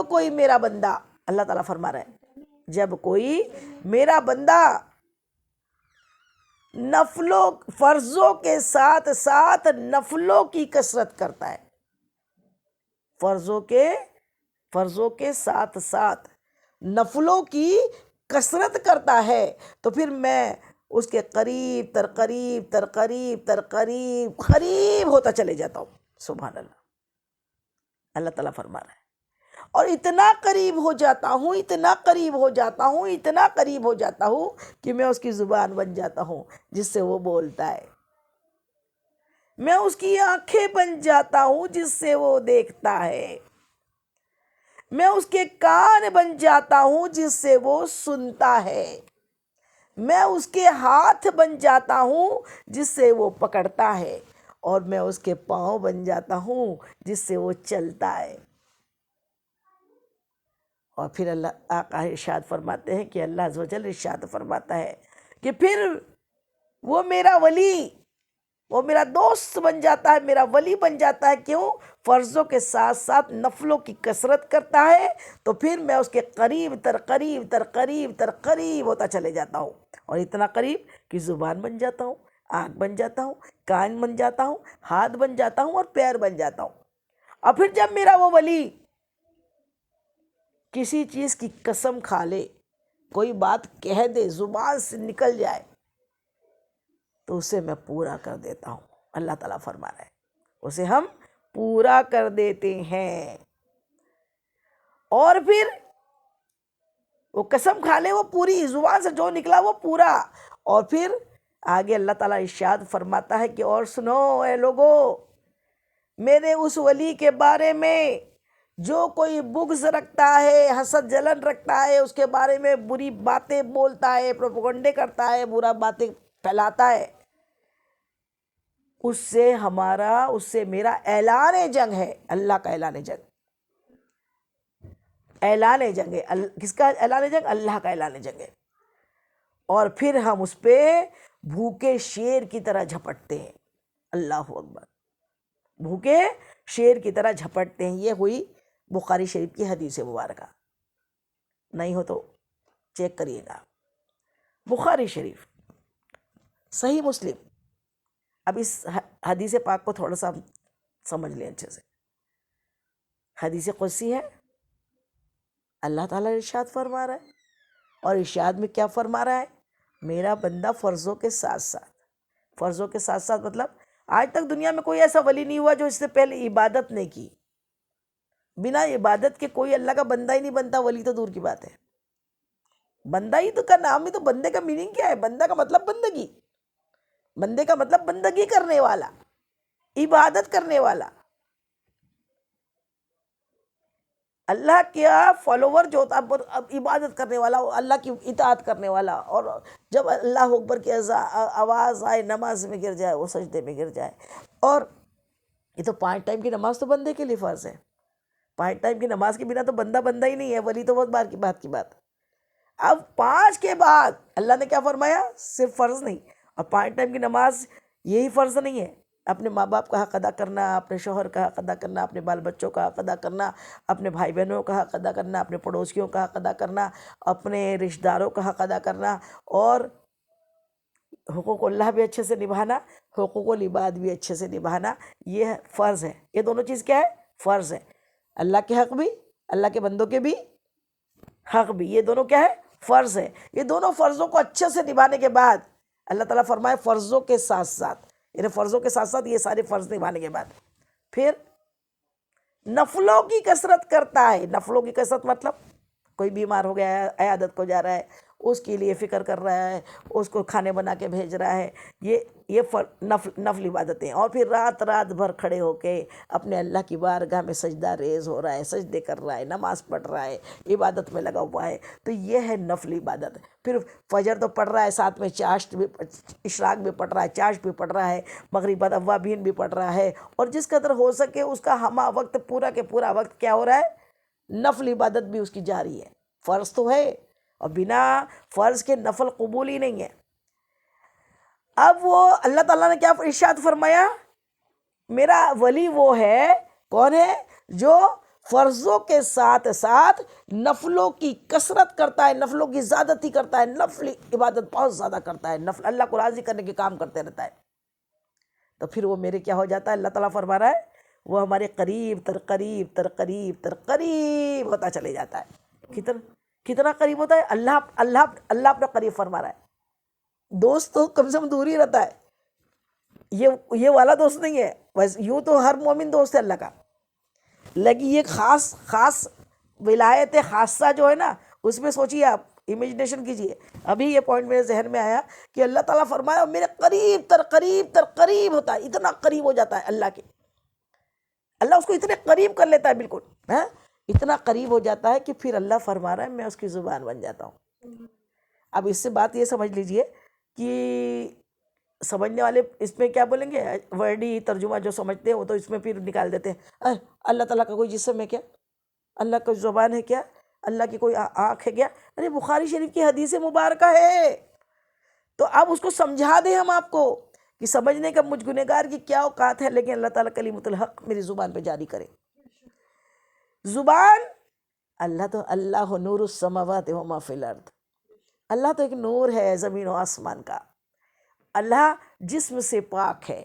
کوئی میرا بندہ، اللہ تعالیٰ فرما رہا ہے، جب کوئی میرا بندہ فرضوں کے ساتھ ساتھ نفلوں کی کثرت کرتا ہے، فرضوں کے ساتھ ساتھ نفلوں کی کثرت کرتا ہے، تو پھر میں اس کے قریب تر قریب تر قریب تر قریب ہوتا چلے جاتا ہوں. سبحان اللہ. اللہ تعالیٰ فرما رہا ہے، اور اتنا قریب ہو جاتا ہوں، اتنا قریب ہو جاتا ہوں، اتنا قریب ہو جاتا ہوں کہ میں اس کی زبان بن جاتا ہوں جس سے وہ بولتا ہے. میں اس کی آنکھیں بن جاتا ہوں جس سے وہ دیکھتا ہے. میں اس کے کان بن جاتا ہوں جس سے وہ سنتا ہے. میں اس کے ہاتھ بن جاتا ہوں جس سے وہ پکڑتا ہے، اور میں اس کے پاؤں بن جاتا ہوں جس سے وہ چلتا ہے. اور پھر اللہ آقا ارشاد فرماتے ہیں کہ اللہ عز و جل ارشاد فرماتا ہے کہ پھر وہ میرا ولی، وہ میرا دوست بن جاتا ہے، میرا ولی بن جاتا ہے. کیوں؟ فرضوں کے ساتھ ساتھ نفلوں کی کثرت کرتا ہے، تو پھر میں اس کے قریب تر قریب تر قریب تر قریب ہوتا چلے جاتا ہوں، اور اتنا قریب کہ زبان بن جاتا ہوں، آنکھ بن جاتا ہوں، کان بن جاتا ہوں، ہاتھ بن جاتا ہوں، اور پیر بن جاتا ہوں. اور پھر جب میرا وہ ولی کسی چیز کی قسم کھا لے، کوئی بات کہہ دے، زبان سے نکل جائے تو اسے میں پورا کر دیتا ہوں. اللہ تعالیٰ فرما رہا ہے اسے ہم پورا کر دیتے ہیں. اور پھر وہ قسم کھا لے، وہ پوری زبان سے جو نکلا وہ پورا. اور پھر آگے اللہ تعالیٰ ارشاد فرماتا ہے کہ اور سنو اے لوگو، میرے اس ولی کے بارے میں جو کوئی بغض رکھتا ہے، حسد جلن رکھتا ہے، اس کے بارے میں بری باتیں بولتا ہے، پروپیگنڈے کرتا ہے، برا باتیں پھیلاتا ہے، اس سے میرا اعلان جنگ ہے. اللہ کا اعلان جنگ، اعلان جنگ ہے. کس کا اعلان جنگ؟ اللہ کا اعلان جنگ ہے. اور پھر ہم اس پہ بھوکے شیر کی طرح جھپٹتے ہیں. اللہ اکبر، بھوکے شیر کی طرح جھپٹتے ہیں. یہ ہوئی بخاری شریف کی حدیث مبارکہ. نہیں ہو تو چیک کریے گا، بخاری شریف، صحیح مسلم. اب اس حدیث پاک کو تھوڑا سا سمجھ لیں اچھے سے. حدیث قدسی ہے، اللہ تعالیٰ ارشاد فرما رہا ہے. اور ارشاد میں کیا فرما رہا ہے؟ میرا بندہ فرضوں کے ساتھ ساتھ، فرضوں کے ساتھ ساتھ مطلب آج تک دنیا میں کوئی ایسا ولی نہیں ہوا جو اس سے پہلے عبادت نہیں کی. بنا عبادت کے کوئی اللہ کا بندہ ہی نہیں بنتا، ولی تو دور کی بات ہے. بندہ ہی تو کا نام ہی تو، بندے کا میننگ کیا ہے؟ بندہ کا مطلب بندگی، بندے کا مطلب بندگی کرنے والا، عبادت کرنے والا. اللہ کیا فالوور جو ہوتا ہے عبادت کرنے والا، اللہ کی اطاعت کرنے والا. اور جب اللہ اکبر کی آواز آئے نماز میں گر جائے، وہ سجدے میں گر جائے. اور یہ تو 5 ٹائم کی نماز تو بندے کے لیے فرض ہے. 5 ٹائم کی نماز کے بنا تو بندہ ہی نہیں ہے. ولی تو بہت بار کی بات. اب 5 کے بعد اللہ نے کیا فرمایا؟ صرف فرض نہیں. اور 5 ٹائم کی نماز یہی فرض نہیں ہے، اپنے ماں باپ کا حق ادا کرنا، اپنے شوہر کا حق ادا کرنا، اپنے بال بچوں کا حق ادا کرنا، اپنے بھائی بہنوں کا حق ادا کرنا، اپنے پڑوسیوں کا حق ادا کرنا، اپنے رشتہ داروں کا حق ادا کرنا، اور حقوق اللہ بھی اچھے سے نبھانا، حقوق العباد بھی اچھے سے نبھانا. یہ فرض ہے. یہ دونوں چیز کیا ہے؟ فرض ہے. اللہ کے حق بھی، اللہ کے بندوں کے بھی حق بھی، یہ دونوں کیا ہے؟ فرض ہے. یہ دونوں فرضوں کو اچھے سے نبھانے کے بعد اللہ تعالیٰ فرمائے فرضوں کے ساتھ ساتھ، یعنی فرضوں کے ساتھ ساتھ یہ سارے فرض نبھانے کے بعد پھر نفلوں کی کثرت کرتا ہے. نفلوں کی کثرت مطلب کوئی بیمار ہو گیا ہے، عیادت کو جا رہا ہے، اس کے لیے فکر کر رہا ہے، اس کو کھانے بنا کے بھیج رہا ہے. یہ نفل عبادتیں. اور پھر رات بھر کھڑے ہو کے اپنے اللہ کی بارگاہ میں سجدہ ریز ہو رہا ہے، سجدے کر رہا ہے، نماز پڑھ رہا ہے، عبادت میں لگا ہوا ہے. تو یہ ہے نفل عبادت. پھر فجر تو پڑھ رہا ہے، ساتھ میں چاشت بھی، اشراق بھی پڑھ رہا ہے، چاشت بھی پڑھ رہا ہے، مغرب بعد اوابین بھی پڑھ رہا ہے. اور جس قدر ہو سکے اس کا ہمہ وقت، پورا کے پورا وقت کیا ہو رہا ہے؟ نفل عبادت بھی اس کی جاری ہے. فرض تو ہے، اور بنا فرض کے نفل قبول ہی نہیں ہے. اب وہ اللہ تعالیٰ نے کیا ارشاد فرمایا؟ میرا ولی وہ ہے، کون ہے؟ جو فرضوں کے ساتھ ساتھ نفلوں کی کثرت کرتا ہے، نفلوں کی زیادتی کرتا ہے، نفل عبادت بہت زیادہ کرتا ہے، نفل اللہ کو راضی کرنے کے کام کرتے رہتا ہے. تو پھر وہ میرے کیا ہو جاتا ہے؟ اللہ تعالیٰ فرما رہا ہے وہ ہمارے قریب تر قریب تر قریب تر قریب ہوتا چلے جاتا ہے. کتنا قریب ہوتا ہے؟ اللہ اپنا قریب فرما رہا ہے. دوست تو کم سے کم دور ہی رہتا ہے، یہ والا دوست نہیں ہے. بس یوں تو ہر مومن دوست ہے اللہ کا، لیکن یہ خاص ولایت خاصہ جو ہے نا، اس میں سوچیے آپ، امیجنیشن کیجیے. ابھی یہ پوائنٹ میرے ذہن میں آیا کہ اللہ تعالیٰ فرمایا میرے قریب تر قریب تر قریب ہوتا ہے. اتنا قریب ہو جاتا ہے اللہ کے، اللہ اس کو اتنے قریب کر لیتا ہے بالکل، اتنا قریب ہو جاتا ہے کہ پھر اللہ فرما رہا ہے میں اس کی زبان بن جاتا ہوں. اب اس سے بات یہ سمجھ لیجئے کہ سمجھنے والے اس میں کیا بولیں گے؟ ورڈی ترجمہ جو سمجھتے ہیں وہ تو اس میں پھر نکال دیتے ہیں اللہ تعالیٰ کا کوئی جسم ہے کیا؟ اللہ کا زبان ہے کیا؟ اللہ کی کوئی آنکھ ہے کیا؟ ارے بخاری شریف کی حدیث مبارکہ ہے. تو اب اس کو سمجھا دیں ہم آپ کو کہ سمجھنے کا مجھ گنہگار کی کیا اوقات ہے، لیکن اللہ تعالیٰ کلیمۃ الحق میری زبان پہ جاری کرے. زبان، اللہ نور السماوات و ما فی الارض، اللہ تو ایک نور ہے زمین و آسمان کا. اللہ جسم سے پاک ہے،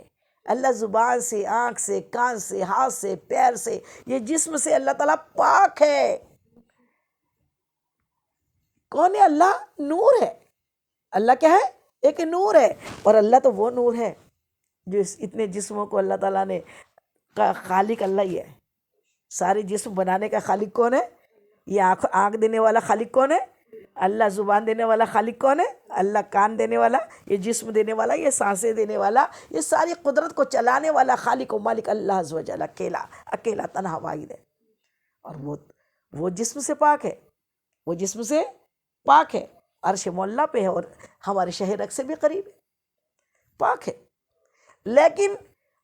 اللہ زبان سے، آنکھ سے، کان سے، ہاتھ سے، پیر سے، یہ جسم سے اللہ تعالیٰ پاک ہے. کون ہے؟ اللہ نور ہے. اللہ کیا ہے؟ ایک نور ہے. اور اللہ تو وہ نور ہے جو اتنے جسموں کو اللہ تعالیٰ نے کا خالق اللہ ہی ہے. سارے جسم بنانے کا خالق کون ہے؟ یہ آنکھ دینے والا خالق کون ہے؟ اللہ. زبان دینے والا خالق کون ہے؟ اللہ. کان دینے والا، یہ جسم دینے والا، یہ سانسیں دینے والا، یہ ساری قدرت کو چلانے والا خالق و مالک اللہ عز و جل اکیلا تنہا واحد ہے. اور وہ جسم سے پاک ہے، وہ جسم سے پاک ہے، عرش معلیٰ پہ ہے اور ہمارے شہ رگ سے بھی قریب ہے، پاک ہے. لیکن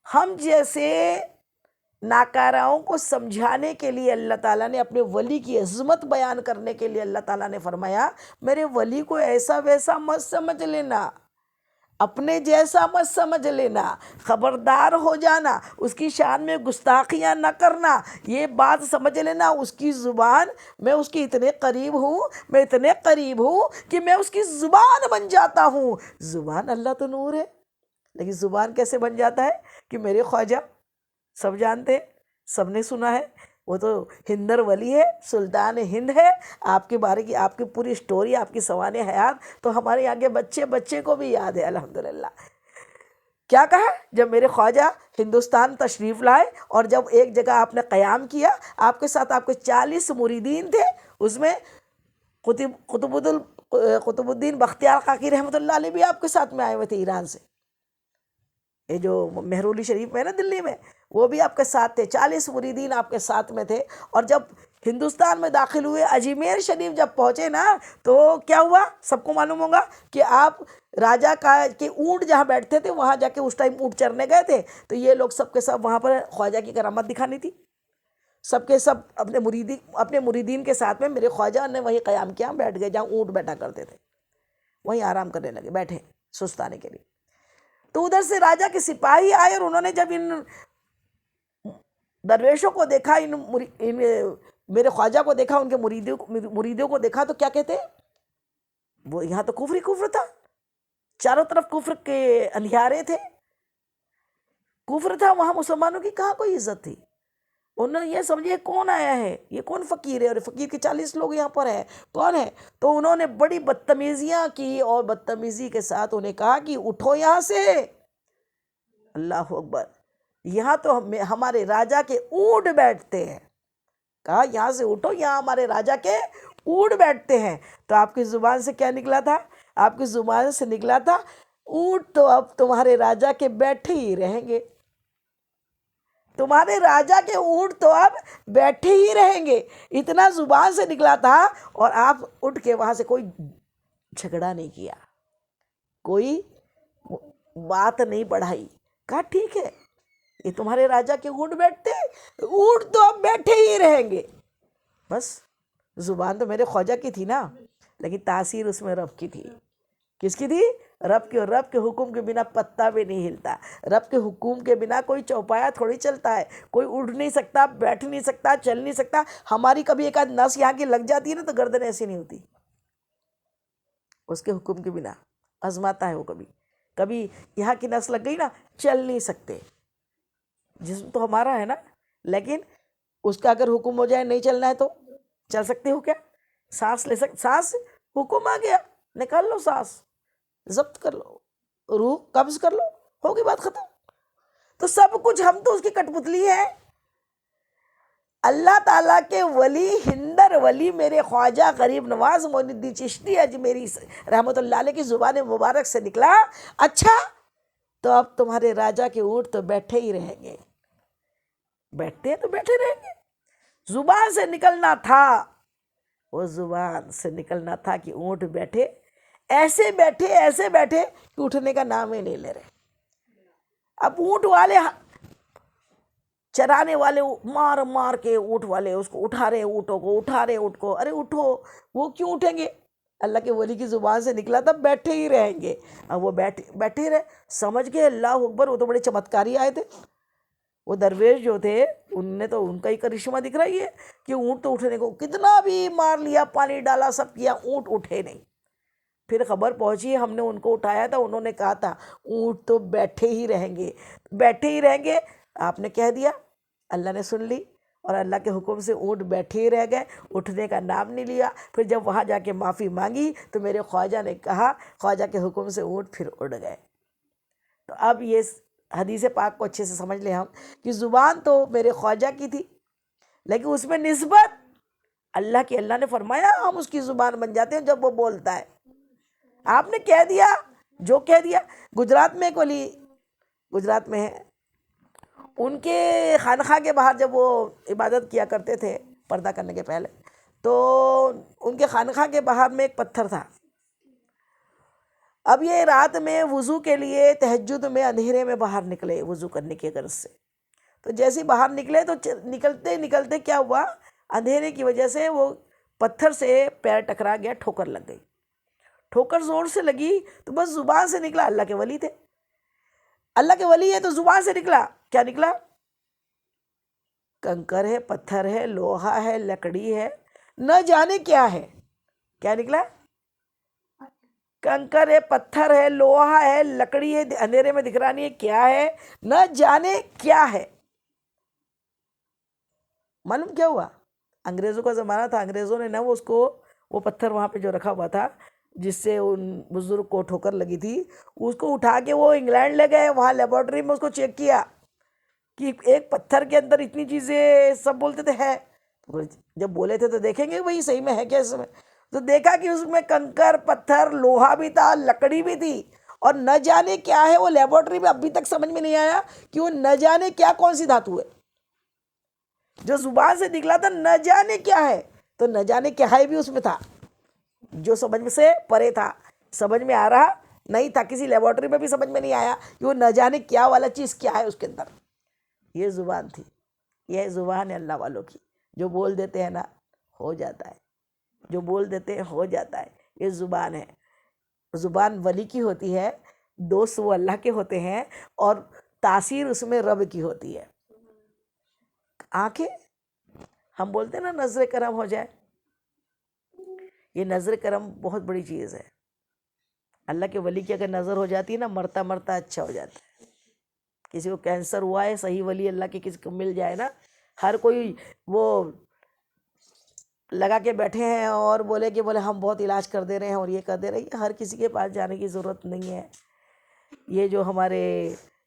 ہم جیسے ناکاراؤں کو سمجھانے کے لیے اللہ تعالیٰ نے اپنے ولی کی عظمت بیان کرنے کے لیے اللہ تعالیٰ نے فرمایا میرے ولی کو ایسا ویسا مت سمجھ لینا، اپنے جیسا مت سمجھ لینا، خبردار ہو جانا، اس کی شان میں گستاخیاں نہ کرنا. یہ بات سمجھ لینا اس کی زبان، میں اس کی اتنے قریب ہوں، میں اتنے قریب ہوں کہ میں اس کی زبان بن جاتا ہوں. زبان اللہ تو نور ہے، لیکن زبان کیسے بن جاتا ہے؟ کہ میرے خواجہ سب جانتے ہیں، سب نے سنا ہے، وہ تو ہندر ولی ہے، سلطان ہند ہے. آپ کے بارے کی آپ کی پوری سٹوری، آپ کی سوانح حیات تو ہمارے آگے بچے کو بھی یاد ہے الحمدللہ. کیا کہا؟ جب میرے خواجہ ہندوستان تشریف لائے اور جب ایک جگہ آپ نے قیام کیا، آپ کے ساتھ آپ کے 40 مریدین تھے، اس میں قطب الدین بختیار کاکی رحمۃ اللہ علیہ بھی آپ کے ساتھ میں آئے ہوئے تھے ایران سے. یہ جو مہرولی شریف میں نا دلی میں، وہ بھی آپ کے ساتھ تھے. 40 مریدین آپ کے ساتھ میں تھے. اور جب ہندوستان میں داخل ہوئے، اجمیر شریف جب پہنچے نا، تو کیا ہوا؟ سب کو معلوم ہوگا کہ آپ راجہ کے اونٹ جہاں بیٹھتے تھے وہاں جا کے اس ٹائم اونٹ چرنے گئے تھے. تو یہ لوگ سب کے سب وہاں پر خواجہ کی کرامت دکھانی تھی. سب کے سب اپنے مریدین کے ساتھ میں میرے خواجہ نے وہی قیام کیا، بیٹھ گئے جہاں اونٹ بیٹھا کرتے تھے، وہیں آرام کرنے لگے، بیٹھے سستانے کے لیے. تو ادھر سے راجہ کے سپاہی آئے اور انہوں نے جب ان درویشوں کو دیکھا، ان میرے خواجہ کو دیکھا، ان کے مریدوں کو دیکھا، تو کیا کہتے ہیں؟ وہ یہاں تو کفر ہی کفر تھا، چاروں طرف کفر کے اندھیارے تھے، کفر تھا، وہاں مسلمانوں کی کہاں کوئی عزت تھی. انہوں نے یہ سمجھے کون آیا ہے، یہ کون فقیر ہے، اور فقیر کے 40 لوگ یہاں پر ہیں، کون ہے؟ تو انہوں نے بڑی بدتمیزیاں کی اور بدتمیزی کے ساتھ انہیں کہا کہ اٹھو یہاں سے. اللہ اکبر. یہاں تو ہمارے راجہ کے اونٹ بیٹھتے ہیں. کہا یہاں سے اٹھو، یہاں ہمارے راجہ کے اونٹ بیٹھتے ہیں. تو آپ کی زبان سے کیا نکلا تھا؟ آپ کی زبان سے نکلا تھا اونٹ تو اب تمہارے راجہ کے بیٹھے ہی رہیں گے، تمہارے راجہ کے اونٹ تو اب بیٹھے ہی رہیں گے. اتنا زبان سے نکلا تھا. اور آپ اٹھ کے وہاں سے کوئی جھگڑا نہیں کیا، کوئی بات نہیں بڑھائی. کہا ٹھیک ہے، یہ تمہارے راجہ کے اونٹ بیٹھتے، اونٹ تو اب بیٹھے ہی رہیں گے. بس زبان تو میرے خواجہ کی تھی نا، لیکن تاثیر اس میں رب کی تھی. کس کی تھی؟ رب کی. اور رب کے حکم کے بنا پتا بھی نہیں ہلتا. رب کے حکم کے بنا کوئی چوپایا تھوڑی چلتا ہے. کوئی اٹھ نہیں سکتا، بیٹھ نہیں سکتا، چل نہیں سکتا. ہماری کبھی ایک آدھ نس یہاں کی لگ جاتی ہے نا تو گردن ایسی نہیں ہوتی. اس کے حکم کے بنا آزماتا ہے وہ. کبھی یہاں کی نس لگ گئی نا، چل نہیں سکتے. جسم تو ہمارا ہے نا، لیکن اس کا اگر حکم ہو جائے نہیں چلنا ہے تو چل سکتے ہو کیا؟ سانس لے سانس حکم آ گیا، نکال لو سانس، ضبط کر لو، روح قبض کر لو، ہوگی بات ختم. تو سب کچھ ہم تو اس کی کٹ پتلی ہے. اللہ تعالیٰ کے ولی، ہندر ولی میرے خواجہ غریب نواز معین الدین چشتی اجمیری رحمۃ اللہ علیہ کی زبان مبارک سے نکلا، اچھا تو اب تمہارے راجہ کے اونٹ تو بیٹھے ہی رہیں گے. بیٹھتے ہیں تو بیٹھے رہیں گے. زبان سے نکلنا تھا، وہ زبان سے نکلنا تھا کہ اونٹ بیٹھے، ایسے بیٹھے کہ اٹھنے کا نام ہی نہیں لے رہے. اب اونٹ والے چرانے والے مار کے اونٹ والے اس کو اٹھا رہے، اونٹوں کو اٹھا رہے، اونٹ کو، ارے اٹھو. وہ کیوں اٹھیں گے؟ اللہ کے ولی کی زبان سے نکلا تھا بیٹھے ہی رہیں گے. اب وہ بیٹھے رہے، سمجھ گئے اللہ اکبر. وہ تو بڑے چمتکاری آئے تھے. وہ درویش جو تھے ان کا ہی کرشمہ دکھ رہی ہے کہ اونٹ تو اٹھنے کو کتنا بھی مار لیا، پانی ڈالا، سب کیا، اونٹ اٹھے نہیں. پھر خبر پہنچی، ہم نے ان کو اٹھایا تھا، انہوں نے کہا تھا اونٹ تو بیٹھے ہی رہیں گے، بیٹھے ہی رہیں گے. آپ نے کہہ دیا، اللہ نے سن لی اور اللہ کے حکم سے اونٹ بیٹھے ہی رہ گئے، اٹھنے کا نام نہیں لیا۔ پھر جب وہاں جا کے معافی مانگی تو میرے خواجہ نے کہا، خواجہ کے حکم سے اونٹ پھر اڑ گئے۔ تو اب یہ حدیث پاک کو اچھے سے سمجھ لیں ہم کہ زبان تو میرے خواجہ کی تھی، لیکن اس میں نسبت اللہ کی، اللہ نے فرمایا ہم اس کی زبان بن جاتے ہیں جب وہ بولتا ہے۔ آپ نے کہہ دیا جو کہہ دیا۔ گجرات میں ایک ولی، گجرات میں ہے، ان کے خانقاہ کے باہر جب وہ عبادت کیا کرتے تھے پردہ کرنے کے پہلے، تو ان کے خانقاہ کے باہر میں ایک پتھر تھا۔ اب یہ رات میں وضو کے لیے تہجد میں اندھیرے میں باہر نکلے وضو کرنے کی غرض سے، تو جیسے باہر نکلے تو نکلتے نکلتے کیا ہوا، اندھیرے کی وجہ سے وہ پتھر سے پیر ٹکرا گیا، ٹھوکر لگ گئی۔ ٹھوکر زور سے لگی تو بس زبان سے نکلا، اللہ کے ولی تھے، اللہ کے ولی ہے تو زبان سے نکلا، کیا نکلا؟ کنکر ہے، پتھر ہے، لوہا ہے، لکڑی ہے، نہ جانے کیا ہے۔ کیا نکلا؟ کنکر ہے، پتھر ہے، لوہا ہے، لکڑی ہے، اندھیرے میں دکھ رہا نہیں ہے کیا ہے، نہ جانے کیا ہے۔ معلوم کیا ہوا؟ انگریزوں کا زمانہ تھا، انگریزوں نے نا وہ پتھر وہاں پہ جو رکھا ہوا تھا جس سے ان بزرگ کو ٹھوکر لگی تھی، اس کو اٹھا کے وہ انگلینڈ لے گئے، وہاں لیبارٹری میں اس کو چیک کیا کہ ایک پتھر کے اندر اتنی چیزیں، سب بولتے تھے ہے، جب بولے تھے تو دیکھیں گے وہی صحیح میں ہے کیا اس میں، تو دیکھا کہ اس میں کنکر، پتھر، لوہا بھی تھا، لکڑی بھی تھی، اور نہ جانے کیا ہے۔ وہ لیبارٹری میں ابھی تک سمجھ میں نہیں آیا کہ وہ نہ جانے کیا کون سی دھاتو ہے۔ جو زبان سے نکلا تھا نہ جانے کیا ہے، تو نہ جانے کیا ہے بھی اس میں تھا، جو سمجھ میں سے پرے تھا، سمجھ میں آ رہا نہیں تھا، کسی لیبارٹری میں بھی سمجھ میں نہیں آیا کہ وہ نہ جانے کیا والا چیز کیا ہے اس کے اندر۔ یہ زبان تھی، یہ زبان ہے اللہ والوں کی، جو بول دیتے ہیں نا ہو جاتا ہے، جو بول دیتے ہیں ہو جاتا ہے، یہ زبان ہے۔ زبان ولی کی ہوتی ہے، دوست وہ اللہ کے ہوتے ہیں، اور تاثیر اس میں رب کی ہوتی ہے۔ آنکھیں، ہم بولتے ہیں نا نظر کرم ہو جائے، یہ نظر کرم بہت بڑی چیز ہے۔ اللہ کے ولی کی اگر نظر ہو جاتی ہے نا، مرتا مرتا اچھا ہو جاتا ہے۔ کسی کو کینسر ہوا ہے، صحیح ولی اللہ کے کسی کو مل جائے نا، ہر کوئی وہ لگا کے بیٹھے ہیں اور بولے ہم بہت علاج کر دے رہے ہیں اور یہ کر دے رہے ہیں، ہر کسی کے پاس جانے کی ضرورت نہیں ہے۔ یہ جو ہمارے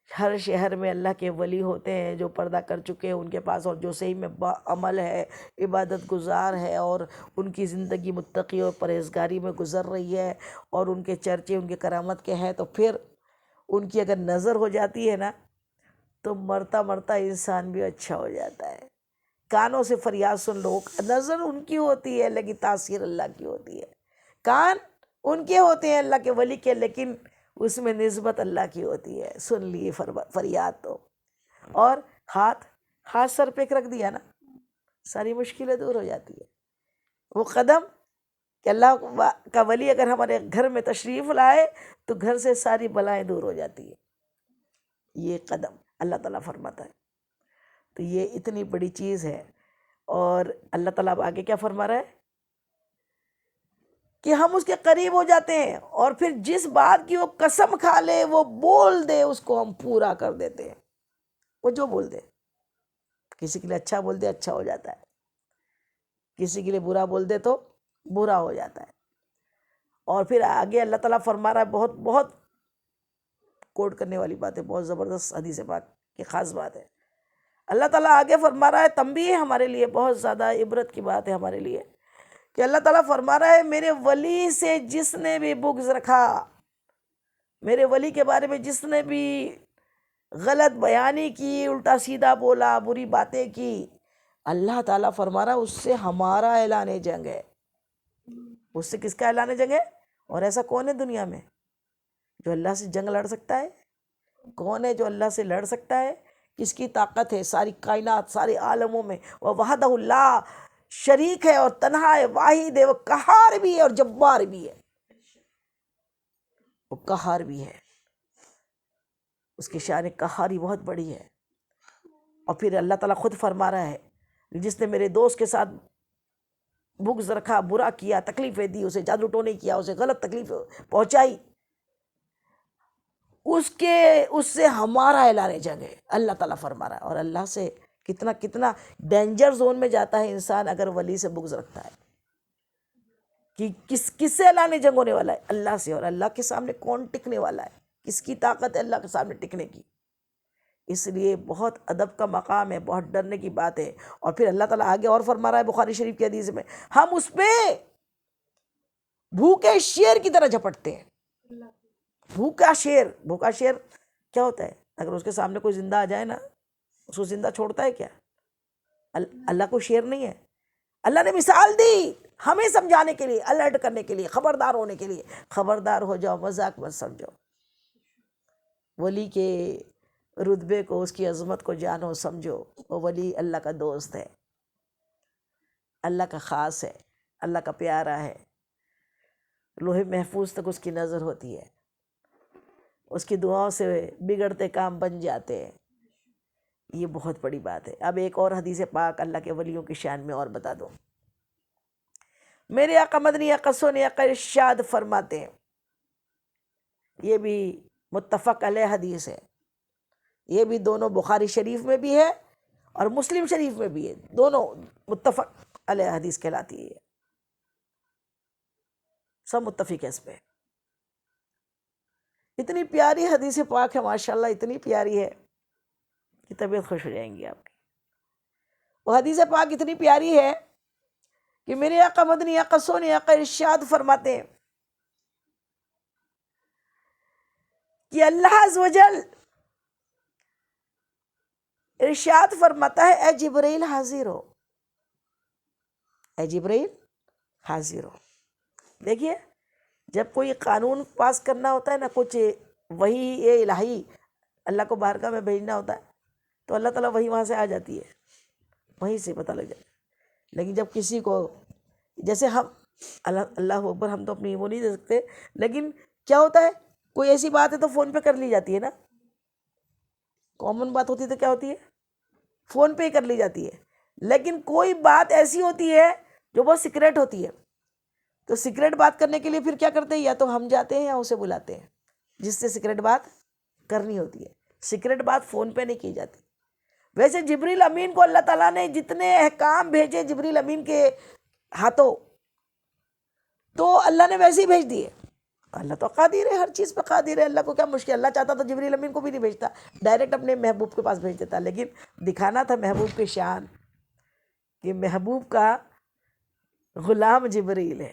ہر شہر میں اللہ کے ولی ہوتے ہیں جو پردہ کر چکے ہیں ان کے پاس، اور جو صحیح میں با عمل ہے، عبادت گزار ہے، اور ان کی زندگی متقی اور پرہیزگاری میں گزر رہی ہے، اور ان کے چرچے ان کے کرامت کے ہیں، تو پھر ان کی اگر نظر ہو جاتی ہے نا تو مرتا مرتا انسان بھی اچھا ہو جاتا ہے۔ کانوں سے فریاد سن لو، نظر ان کی ہوتی ہے لیکن تاثیر اللہ کی ہوتی ہے۔ کان ان کے ہوتے ہیں اللہ کے ولی کے، لیکن اس میں نسبت اللہ کی ہوتی ہے، سن لی فریاد تو۔ اور ہاتھ سر پہ رکھ دیا نا، ساری مشکلیں دور ہو جاتی ہے۔ وہ قدم کہ اللہ کا ولی اگر ہمارے گھر میں تشریف لائے تو گھر سے ساری بلائیں دور ہو جاتی ہے، یہ قدم اللہ تعالیٰ فرماتا ہے۔ تو یہ اتنی بڑی چیز ہے، اور اللہ تعالیٰ آگے کیا فرما رہا ہے کہ ہم اس کے قریب ہو جاتے ہیں، اور پھر جس بات کی وہ قسم کھا لے، وہ بول دے، اس کو ہم پورا کر دیتے ہیں۔ وہ جو بول دے، کسی کے لیے اچھا بول دے اچھا ہو جاتا ہے، کسی کے لیے برا بول دے تو برا ہو جاتا ہے۔ اور پھر آگے اللہ تعالیٰ فرما رہا ہے، بہت بہت کوٹ کرنے والی بات ہے، بہت زبردست حدیث پاک کی خاص بات ہے۔ اللہ تعالیٰ آگے فرما رہا ہے، تنبیہ ہے ہمارے لیے، بہت زیادہ عبرت کی بات ہے ہمارے لیے، کہ اللہ تعالیٰ فرما رہا ہے میرے ولی سے جس نے بھی بغض رکھا، میرے ولی کے بارے میں جس نے بھی غلط بیانی کی، الٹا سیدھا بولا، بری باتیں کی، اللہ تعالیٰ فرما رہا ہے اس سے ہمارا اعلان جنگ ہے۔ اس سے کس کا اعلان جنگ ہے؟ اور ایسا کون ہے دنیا میں جو اللہ سے جنگ لڑ سکتا ہے؟ کون ہے جو اللہ سے لڑ سکتا ہے؟ کس کی طاقت ہے؟ ساری کائنات، سارے عالموں میں وہ وحدہ اللہ شریک ہے اور تنہا ہے، واحد ہے، وہ قہار بھی ہے اور جبار بھی ہے، وہ قہار بھی ہے، اس کی شان قہاری بہت بڑی ہے۔ اور پھر اللہ تعالیٰ خود فرما رہا ہے، جس نے میرے دوست کے ساتھ بغض رکھا، برا کیا، تکلیفیں دی، اسے جادو ٹونے کیا، اسے غلط تکلیف پہنچائی، اس سے ہمارا اعلان جنگ ہے، اللہ تعالیٰ فرما رہا ہے۔ اور اللہ سے کتنا کتنا ڈینجر زون میں جاتا ہے انسان اگر ولی سے بغض رکھتا ہے. کہ کس سے اللہ نے جنگ ہونے والا ہے؟ اللہ سے. اور اللہ کے سامنے کون ٹکنے والا ہے؟ کس کی طاقت ہے اللہ کے سامنے ٹکنے کی؟ اس لیے بہت ادب کا مقام ہے، بہت ڈرنے کی بات ہے. اور پھر اللہ تعالیٰ آگے اور فرما رہا ہے بخاری شریف کی حدیث میں، ہم اس پہ بھوکے شیر کی طرح جھپٹتے ہیں. بھوکا شیر کیا ہوتا ہے؟ اگر اس کے سامنے کوئی زندہ آ جائے نا، اس کو زندہ چھوڑتا ہے کیا؟ اللہ کو شیر نہیں ہے. اللہ نے مثال دی ہمیں سمجھانے کے لیے، الرٹ کرنے کے لیے، خبردار ہونے کے لیے. خبردار ہو جاؤ، مذاق مت سمجھو. ولی کے رتبے کو، اس کی عظمت کو جانو، سمجھو. وہ ولی اللہ کا دوست ہے، اللہ کا خاص ہے، اللہ کا پیارا ہے. لوح محفوظ تک اس کی نظر ہوتی ہے، اس کی دعاؤں سے بگڑتے کام بن جاتے ہیں. یہ بہت بڑی بات ہے. اب ایک اور حدیث پاک اللہ کے ولیوں کی شان میں اور بتا دو. میرے آقا مدنی آقا سونے آقا ارشاد فرماتے ہیں، یہ بھی متفق علیہ حدیث ہے، یہ بھی دونوں بخاری شریف میں بھی ہے اور مسلم شریف میں بھی ہے، دونوں متفق علیہ حدیث کہلاتی ہے. سب متفق ہے اس پہ. اتنی پیاری حدیث پاک ہے ماشاءاللہ، اتنی پیاری ہے کہ طبیعت خوش ہو جائیں گی آپ کی. وہ حدیث پاک اتنی پیاری ہے کہ میرے آقا مدنی آقا سونے آقا ارشاد فرماتے ہیں کہ اللہ عز و جل ارشاد فرماتا ہے، اے جبرائیل حاضر ہو، اے جبرائیل حاضر ہو. دیکھیے جب کوئی قانون پاس کرنا ہوتا ہے نا، کچھ وہی الہی اللہ کو بارگاہ میں بھیجنا ہوتا ہے تو اللہ تعالیٰ وہی وہاں سے آ جاتی ہے، وہیں سے پتہ لگ جاتا ہے. لیکن جب کسی کو، جیسے ہم اللہ اکبر، ہم تو اپنی وہ نہیں دے سکتے، لیکن کیا ہوتا ہے کوئی ایسی بات ہے تو فون پہ کر لی جاتی ہے نا. کامن بات ہوتی ہے تو کیا ہوتی ہے؟ فون پہ ہی کر لی جاتی ہے. لیکن کوئی بات ایسی ہوتی ہے جو بہت سیکریٹ ہوتی ہے، تو سیکریٹ بات کرنے کے لیے پھر کیا کرتے ہیں؟ یا تو ہم جاتے ہیں یا اسے بلاتے ہیں جس سے سیکریٹ بات کرنی ہوتی ہے. سیکریٹ بات فون پہ نہیں کی جاتی. ویسے جبریل امین کو اللہ تعالیٰ نے جتنے احکام بھیجے جبریل امین کے ہاتھوں، تو اللہ نے ویسے ہی بھیج دیے. اللہ تو قادر ہے، ہر چیز پہ قادر ہے. اللہ کو کیا مشکل؟ اللہ چاہتا تو جبریل امین کو بھی نہیں بھیجتا، ڈائریکٹ اپنے محبوب کے پاس بھیج دیتا. لیکن دکھانا تھا محبوب کی شان کہ محبوب کا غلام جبریل ہے.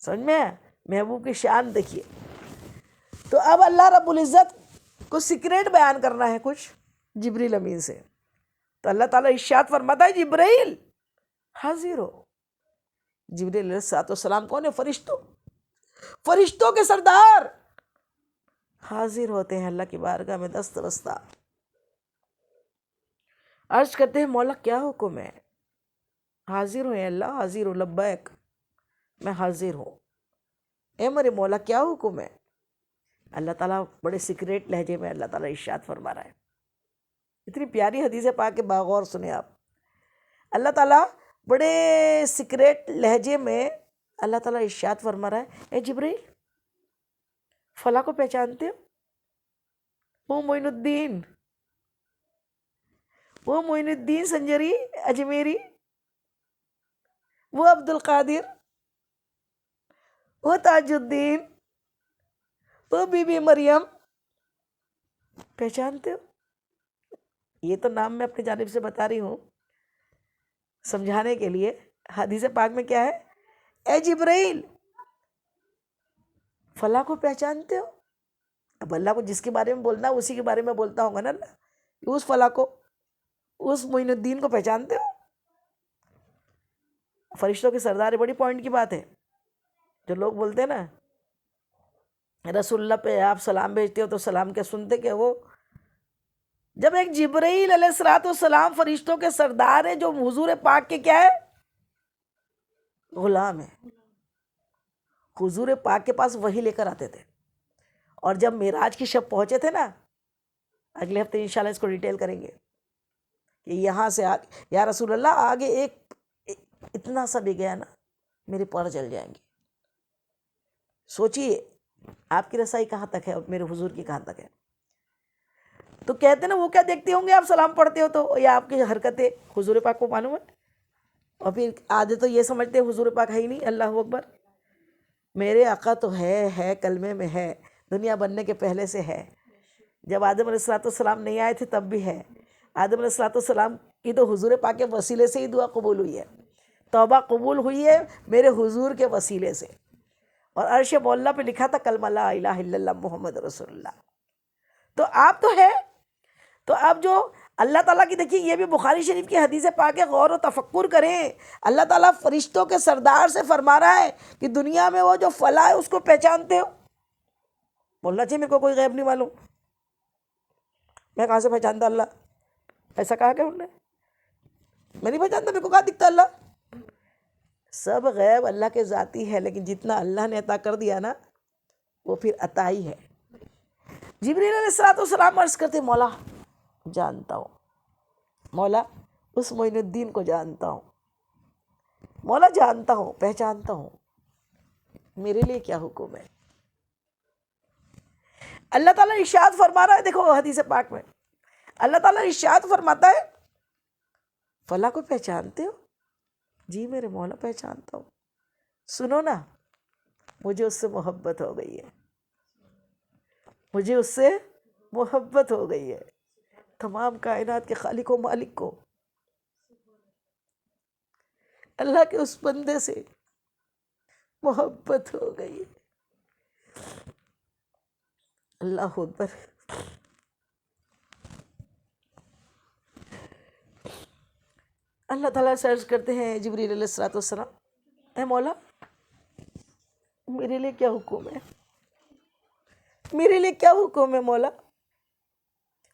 سمجھ میں؟ محبوب کی شان دیکھیے. تو اب اللہ رب العزت کو سیکریٹ بیان کرنا ہے کچھ جبریل امین سے، تو اللہ تعالیٰ ارشاد فرماتا ہے جبرائیل حاضر ہو. جبریل علیہ السلام کون ہے؟ فرشتوں کے سردار حاضر ہوتے ہیں اللہ کی بارگاہ میں دست بستہ. عرض کرتے ہیں مولا کیا حکم ہے؟ حاضر ہو اللہ، حاضر ہو، لبیک، میں حاضر ہوں. اے میرے مولا کیا حکم ہے؟ اللہ تعالیٰ بڑے سیکریٹ لہجے میں اللہ تعالیٰ ارشاد فرما رہا ہے. اتنی پیاری حدیث پاک کے باغور سنیں آپ. اللہ تعالیٰ بڑے سیکریٹ لہجے میں اللہ تعالیٰ ارشاد فرما رہا ہے، اے جبرائیل فلاں کو پہچانتے ہو؟ وہ معین الدین سنجری اجمیری، وہ عبد القادر، وہ تاج الدین، وہ بی بی مریم، پہچانتے ہو؟ یہ تو نام میں اپنی جانب سے بتا رہی ہوں سمجھانے کے لیے. حدیث پاک میں کیا ہے؟ اے جبرائیل فلاں کو پہچانتے ہو؟ اب اللہ کو جس کے بارے میں بولنا اسی کے بارے میں بولتا ہوں گا نا اللہ. اس فلاں کو، اس معین الدین کو پہچانتے ہو؟ فرشتوں کے سردار. بڑی پوائنٹ کی بات ہے. جو لوگ بولتے ہیں نا رسول اللہ پہ آپ سلام بھیجتے ہو تو سلام کیا سنتے کہ وہ، جب ایک جبرائیل علیہ السلام فرشتوں کے سردار ہے جو حضور پاک کے کیا ہے؟ غلام ہے. حضور پاک کے پاس وحی لے کر آتے تھے. اور جب معراج کی شب پہنچے تھے نا، اگلے ہفتے انشاءاللہ اس کو ڈیٹیل کریں گے کہ یہاں سے یا رسول اللہ آگے ایک اتنا سا بھی گیا نا میرے پیر جل جائیں گے. سوچیے آپ کی رسائی کہاں تک ہے اور میرے حضور کی کہاں تک ہے. تو کہتے ہیں نا وہ کیا دیکھتے ہوں گے آپ سلام پڑھتے ہو تو، یا آپ کی حرکتیں حضور پاک کو معلوم ہے؟ اور پھر آدھے تو یہ سمجھتے ہیں حضور پاک ہے ہی نہیں، اللہ اکبر، میرے آقا تو ہے، کلمے میں ہے، دنیا بننے کے پہلے سے ہے، جب آدم علیہ السلام نہیں آئے تھے تب بھی ہے، آدم علیہ السلام کی تو حضور پاک کے وسیلے سے ہی دعا قبول ہوئی ہے، توبہ قبول ہوئی ہے میرے حضور کے وسیلے سے، اور عرش مولا پہ لکھا تھا کلمہ لا الہ الا اللہ محمد رسول اللہ۔ تو آپ تو ہے، تو اب جو اللہ تعالیٰ کی، دیکھیے یہ بھی بخاری شریف کی حدیث پاک ہے، غور و تفکر کریں، اللہ تعالیٰ فرشتوں کے سردار سے فرما رہا ہے کہ دنیا میں وہ جو فلاح ہے اس کو پہچانتے ہو؟ بولنا چاہیے میرے کو کوئی غیب نہیں معلوم، میں کہاں سے پہچانتا اللہ؟ ایسا کہا کہ انہوں نے میں نہیں پہچانتا، میرے کو کہاں دکھتا اللہ؟ سب غیب اللہ کے ذاتی ہے، لیکن جتنا اللہ نے عطا کر دیا نا وہ پھر عطا ہی ہے۔ جبریل علیہ السلام عرض کرتے مولا جانتا ہوں، مولا اس معین الدین کو جانتا ہوں، مولا جانتا ہوں، پہچانتا ہوں، میرے لیے کیا حکم ہے؟ اللہ تعالیٰ ارشاد فرما رہا ہے، دیکھو حدیث پاک میں اللہ تعالیٰ ارشاد فرماتا ہے فلاں کو پہچانتے ہو؟ جی میرے مولا پہچانتا ہوں۔ سنو نا، مجھے اس سے محبت ہو گئی ہے، مجھے اس سے محبت ہو گئی ہے، تمام کائنات کے خالق و مالک کو، اللہ کے اس بندے سے محبت ہو گئی ہے۔ اللہ اکبر۔ اللہ تعالیٰ سرچ کرتے ہیں جبریل علیہ السلام، اے مولا میرے لیے کیا حکم ہے؟ میرے لیے کیا حکم ہے مولا؟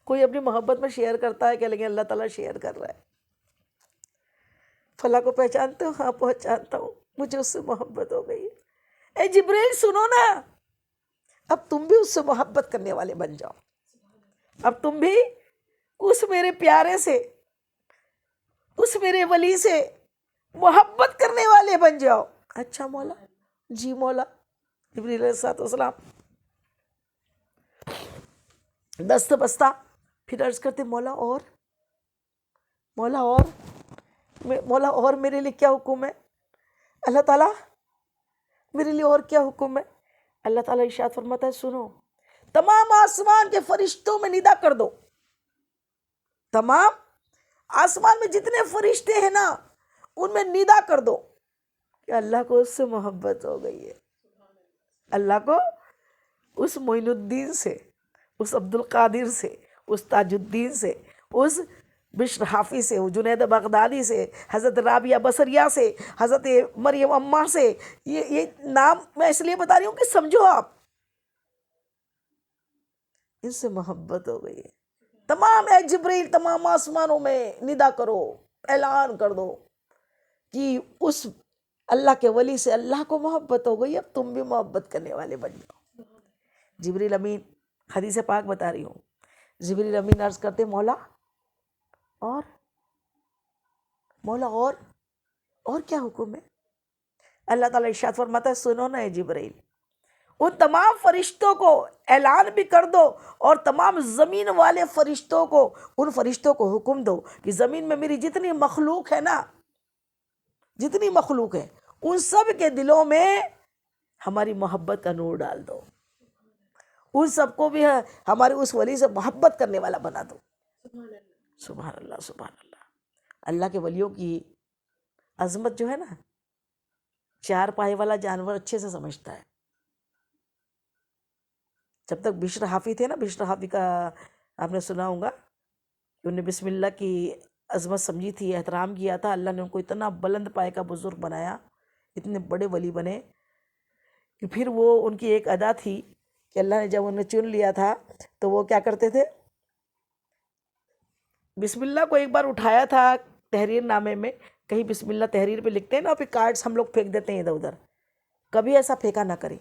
کوئی اپنی محبت میں شیئر کرتا ہے کہ لیکن اللہ تعالیٰ شیئر کر رہا ہے، فلاں کو پہچانتے ہو؟ ہاں پہچانتا ہوں، مجھے اس سے محبت ہو گئی ہے۔ اے جبریل سنو نا، اب تم بھی اس سے محبت کرنے والے بن جاؤ، اب تم بھی اس میرے پیارے سے، اس میرے ولی سے محبت کرنے والے بن جاؤ۔ اچھا مولا، جی مولا۔ جبریل علیہ السلام دست بستہ پھر عرض کرتے مولا اور، مولا اور، مولا اور میرے لیے کیا حکم ہے؟ اللہ تعالیٰ میرے لیے اور کیا حکم ہے؟ اللہ تعالیٰ ارشاد فرماتا ہے سنو، تمام آسمان کے فرشتوں میں ندا کر دو، تمام آسمان میں جتنے فرشتے ہیں نا ان میں ندا کر دو کہ اللہ کو اس سے محبت ہو گئی ہے، اللہ کو اس معین الدین سے، اس عبد القادر سے، اس تاج الدین سے، اس بشر حافظ سے، جنید بغدادی سے، حضرت رابعہ بصریہ سے، حضرت مریم اماں سے، یہ نام میں اس لیے بتا رہی ہوں کہ سمجھو آپ، ان سے محبت ہو گئی ہے۔ تمام اے جبریل تمام آسمانوں میں ندا کرو، اعلان کر دو کہ اس اللہ کے ولی سے اللہ کو محبت ہو گئی، اب تم بھی محبت کرنے والے بن جاؤ۔ جبریل امین، حدیث پاک بتا رہی ہوں، جبریل امین عرض کرتے مولا اور، مولا اور کیا حکم ہے؟ اللہ تعالیٰ ارشاد فرماتا ہے سنو نا اے جبریل، ان تمام فرشتوں کو اعلان بھی کر دو، اور تمام زمین والے فرشتوں کو، ان فرشتوں کو حکم دو کہ زمین میں میری جتنی مخلوق ہے نا، جتنی مخلوق ہے ان سب کے دلوں میں ہماری محبت کا نور ڈال دو، ان سب کو بھی ہمارے اس ولی سے محبت کرنے والا بنا دو۔ سبحان اللہ، سبحان اللہ۔ اللہ کے ولیوں کی عظمت جو ہے نا، چار پائے والا جانور اچھے سے سمجھتا ہے۔ جب تک بشر حافی تھے نا، بشر حافی کا آپ نے سنا ہوگا کہ انہوں نے بسم اللہ کی عظمت سمجھی تھی، احترام کیا تھا، اللہ نے ان کو اتنا بلند پائے کا بزرگ بنایا، اتنے بڑے ولی بنے کہ پھر وہ ان کی ایک ادا تھی کہ اللہ نے جب انہیں چن لیا تھا تو وہ کیا کرتے تھے، بسم اللہ کو ایک بار اٹھایا تھا تحریر نامے میں، کہیں بسم اللہ تحریر پہ لکھتے ہیں نا، پھر کارڈز ہم لوگ پھینک دیتے ہیں ادھر ادھر، کبھی ایسا پھینکا نہ کریں۔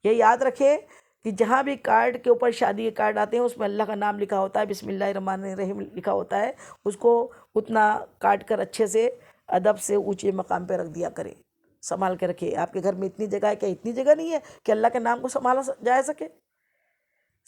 یہ یاد رکھے کہ جہاں بھی کارڈ کے اوپر شادی کے کارڈ آتے ہیں اس میں اللہ کا نام لکھا ہوتا ہے، بسم اللہ الرحمن الرحیم لکھا ہوتا ہے، اس کو اتنا کاٹ کر اچھے سے ادب سے اونچے مقام پہ رکھ دیا کریں، سنبھال کے رکھے۔ آپ کے گھر میں اتنی جگہ ہے، کیا اتنی جگہ نہیں ہے کہ اللہ کے نام کو سنبھالا جا سکے؟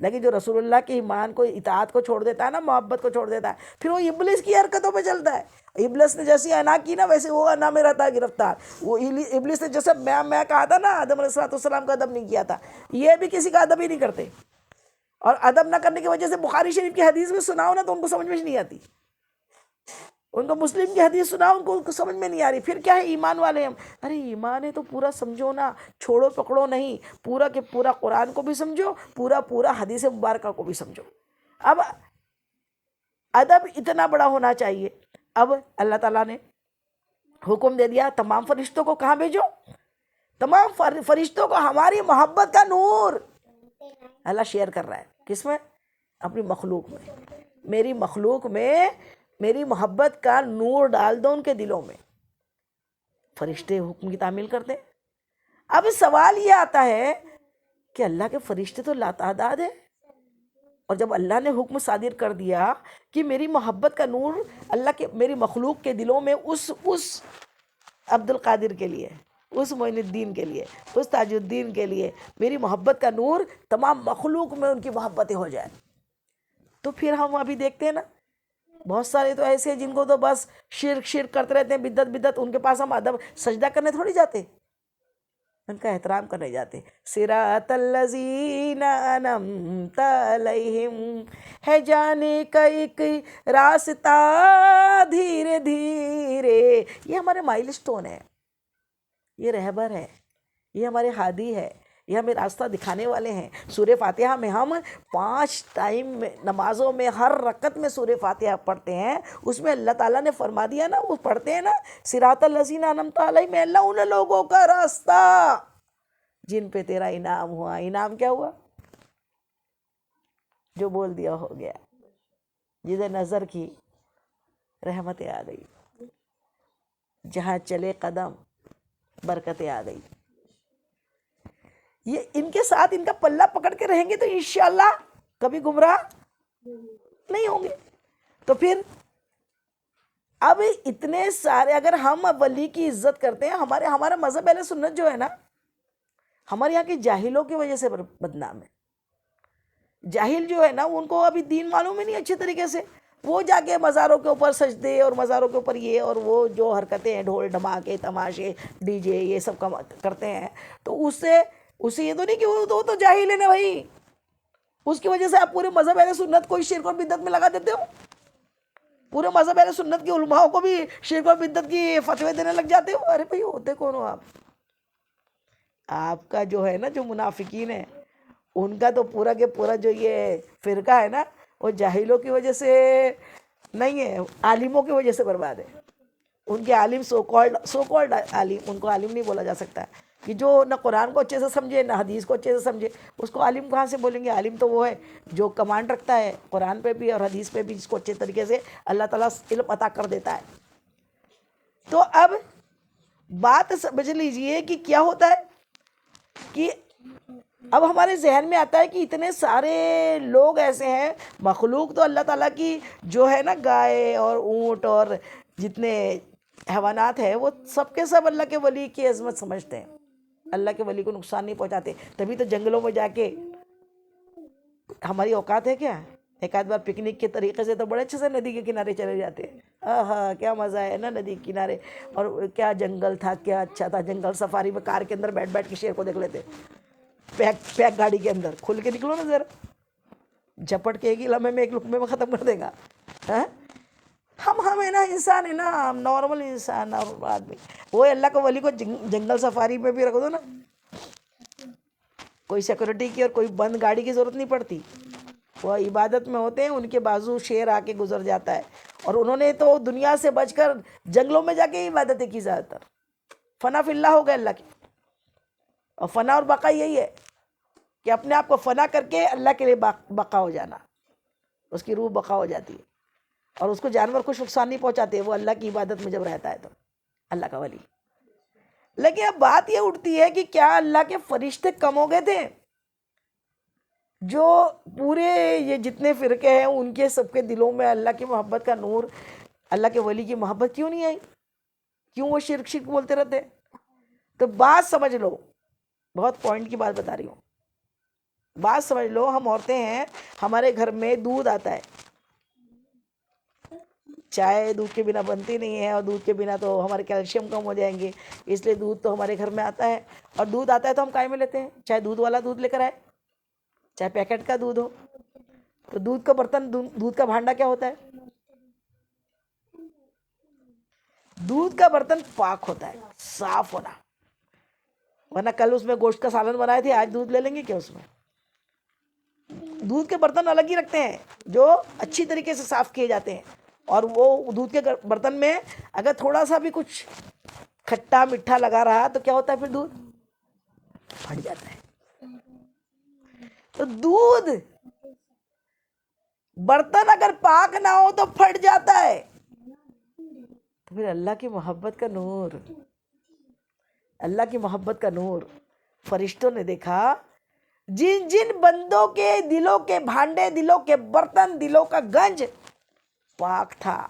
لیکن جو رسول اللہ کے ایمان کو، اطاعت کو چھوڑ دیتا ہے نا، محبت کو چھوڑ دیتا ہے، پھر وہ ابلیس کی حرکتوں پہ چلتا ہے۔ ابلیس نے جیسی انا کی نا، ویسے وہ انا میں رہتا ہے گرفتار۔ وہ ابلیس نے جیسے میں کہا تھا نا، آدم علیہ السلام کا ادب نہیں کیا تھا، یہ بھی کسی کا ادب ہی نہیں کرتے، اور ادب نہ کرنے کی وجہ سے بخاری شریف کی حدیث میں سناؤ نا تو ان کو سمجھ میں نہیں آتی، ان کو مسلم کی حدیث سناؤ ان کو سمجھ میں نہیں آ رہی۔ پھر کیا ہے، ایمان والے ہم، ارے ایمان ہے تو پورا سمجھو نا، چھوڑو پکڑو نہیں، پورا کے پورا قرآن کو بھی سمجھو، پورا حدیث مبارکہ کو بھی سمجھو۔ اب ادب اتنا بڑا ہونا چاہیے۔ اب اللہ تعالیٰ نے حکم دے دیا تمام فرشتوں کو کہاں بھیجو، تمام فرشتوں کو ہماری محبت کا نور اللہ شیئر کر رہا ہے، کس میں؟ اپنی مخلوق میں۔ میری مخلوق میں میری محبت کا نور ڈال دو ان کے دلوں میں، فرشتے حکم کی تعمیل کرتے ہیں۔ اب سوال یہ آتا ہے کہ اللہ کے فرشتے تو لاتعداد ہیں، اور جب اللہ نے حکم صادر کر دیا کہ میری محبت کا نور اللہ کے میری مخلوق کے دلوں میں اس عبد القادر کے لیے، اس معین الدین کے لیے، اس تاج الدین کے لیے میری محبت کا نور تمام مخلوق میں ان کی محبتیں ہو جائیں، تو پھر ہم ابھی دیکھتے ہیں نا بہت سارے تو ایسے ہیں جن کو تو بس شرک کرتے رہتے ہیں، بدعت، ان کے پاس ہم ادب سجدہ کرنے تھوڑی جاتے، ان کا احترام کرنے جاتے۔ صراط الذین انعمت علیہم ہے جانے کا ایک راستہ دھیرے دھیرے، یہ ہمارے مائل سٹون ہے، یہ رہبر ہے، یہ ہمارے ہادی ہے، یہ ہمیں راستہ دکھانے والے ہیں۔ سورہ فاتحہ میں ہم 5 ٹائم نمازوں میں ہر رکعت میں سورہ فاتحہ پڑھتے ہیں، اس میں اللہ تعالیٰ نے فرما دیا نا، وہ پڑھتے ہیں نا صراط الذین انعمت علیہم، میں اللہ ان لوگوں کا راستہ جن پہ تیرا انعام ہوا۔ انعام کیا ہوا؟ جو بول دیا ہو گیا، جدھر نظر کی رحمتیں آ گئی، جہاں چلے قدم برکتیں آ گئی۔ یہ ان کے ساتھ ان کا پلہ پکڑ کے رہیں گے تو انشاءاللہ کبھی گمراہ نہیں ہوں گے۔ تو پھر اب اتنے سارے، اگر ہم ولی کی عزت کرتے ہیں، ہمارا مذہب اہل سنت جو ہے نا، ہمارے یہاں کے جاہلوں کی وجہ سے بدنام ہے۔ جاہل جو ہے نا، ان کو ابھی دین معلوم ہی نہیں اچھے طریقے سے، وہ جا کے مزاروں کے اوپر سجدے اور مزاروں کے اوپر یہ اور وہ جو حرکتیں ہیں، ڈھول ڈھماکے تماشے ڈی جے یہ سب کرتے ہیں، تو اسے یہ تو نہیں کہ وہ تو جاہل ہے نا بھائی، اس کی وجہ سے آپ پورے مذہب اہل سنت کو شرک اور بدعت میں لگا دیتے ہو، پورے مذہب اہل سنت کے علماء کو بھی شرک اور بدعت کی فتوے دینے لگ جاتے ہو۔ ارے بھائی ہوتے کون ہو آپ کا جو ہے نا، جو منافقین ہیں ان کا تو پورا کے پورا جو یہ فرقہ ہے نا، وہ جاہلوں کی وجہ سے نہیں ہے، عالموں کی وجہ سے برباد ہے۔ ان کے عالم سو کالڈ عالم، ان کو عالم نہیں بولا جا سکتا، کہ جو نہ قرآن کو اچھے سے سمجھے نہ حدیث کو اچھے سے سمجھے، اس کو عالم کہاں سے بولیں گے؟ عالم تو وہ ہے جو کمانڈ رکھتا ہے قرآن پہ بھی اور حدیث پہ بھی، جس کو اچھے طریقے سے اللہ تعالیٰ علم عطا کر دیتا ہے۔ تو اب بات سمجھ لیجئے کہ کیا ہوتا ہے کہ اب ہمارے ذہن میں آتا ہے کہ اتنے سارے لوگ ایسے ہیں، مخلوق تو اللہ تعالیٰ کی جو ہے نا، گائے اور اونٹ اور جتنے حیوانات ہیں، وہ سب کے سب اللہ کے ولی کی عظمت سمجھتے ہیں، اللہ کے ولی کو نقصان نہیں پہنچاتے۔ تبھی تو جنگلوں میں جا کے ہماری اوقات ہے کیا، ایک آدھ بار پکنک کے طریقے سے تو بڑے اچھے سے ندی کے کنارے چلے جاتے ہیں، آہا کیا مزہ ہے نا ندی کے کنارے، اور کیا جنگل تھا، کیا اچھا تھا جنگل سفاری میں، کار کے اندر بیٹھ کے شیر کو دیکھ لیتے، پیک گاڑی کے اندر، کھل کے نکلو نا ذرا، جھپٹ کے ایک ہی لمحے میں ایک لقمے میں ختم کر دے گا۔ ہم ہے نا انسان ہے نا، ہم نارمل انسان، نارمل آدمی۔ وہ اللہ کے ولی کو جنگل سفاری میں بھی رکھ دو نا، کوئی سیکورٹی کی اور کوئی بند گاڑی کی ضرورت نہیں پڑتی، وہ عبادت میں ہوتے ہیں، ان کے بازو شیر آ کے گزر جاتا ہے، اور انہوں نے تو دنیا سے بچ کر جنگلوں میں جا کے عبادتیں کی زیادہ تر، فنا فی اللہ ہو گئے اللہ کی۔ اور فنا اور بقا یہی ہے کہ اپنے آپ کو فنا کر کے اللہ کے لیے بقا ہو جانا، اس کی روح بقا ہو جاتی ہے، اور اس کو جانور کچھ نقصان نہیں پہنچاتے، وہ اللہ کی عبادت میں جب رہتا ہے تو اللہ کا ولی۔ لیکن اب بات یہ اٹھتی ہے کہ کیا اللہ کے فرشتے کم ہو گئے تھے؟ جو پورے یہ جتنے فرقے ہیں ان کے سب کے دلوں میں اللہ کی محبت کا نور، اللہ کے ولی کی محبت کیوں نہیں آئی؟ کیوں وہ شرک بولتے رہتے؟ تو بات سمجھ لو، بہت پوائنٹ کی بات بتا رہی ہوں۔ بات سمجھ لو، ہم عورتیں ہیں، ہمارے گھر میں دودھ آتا ہے، چائے دودھ کے بنا بنتی نہیں ہے، اور دودھ کے بنا تو ہمارے کیلشیم کم ہو جائیں گے، اس لیے دودھ تو ہمارے گھر میں آتا ہے. اور دودھ آتا ہے تو ہم کائے میں لیتے ہیں؟ چاہے دودھ والا دودھ لے کر آئے، چاہے پیکٹ کا دودھ ہو. تو دودھ کا برتن، دودھ کا بھانڈا کیا ہوتا ہے؟ دودھ کا برتن پاک ہوتا ہے، صاف ہونا. ورنہ کل اس میں گوشت کا سالن بنائے تھے، آج دودھ لے لیں گے کیا اس میں؟ دودھ کے برتن الگ ہی رکھتے ہیں جو اچھی طریقے سے صاف کیے جاتے ہیں. اور وہ دودھ کے برتن میں اگر تھوڑا سا بھی کچھ کھٹا میٹھا لگا رہا تو کیا ہوتا ہے؟ پھر دودھ پھٹ جاتا ہے. تو دودھ برتن اگر پاک نہ ہو تو پھٹ جاتا ہے. تو پھر اللہ کی محبت کا نور، اللہ کی محبت کا نور، فرشتوں نے دیکھا جن جن بندوں کے دلوں کے بھانڈے، دلوں کے برتن، دلوں کا گنج پاک تھا،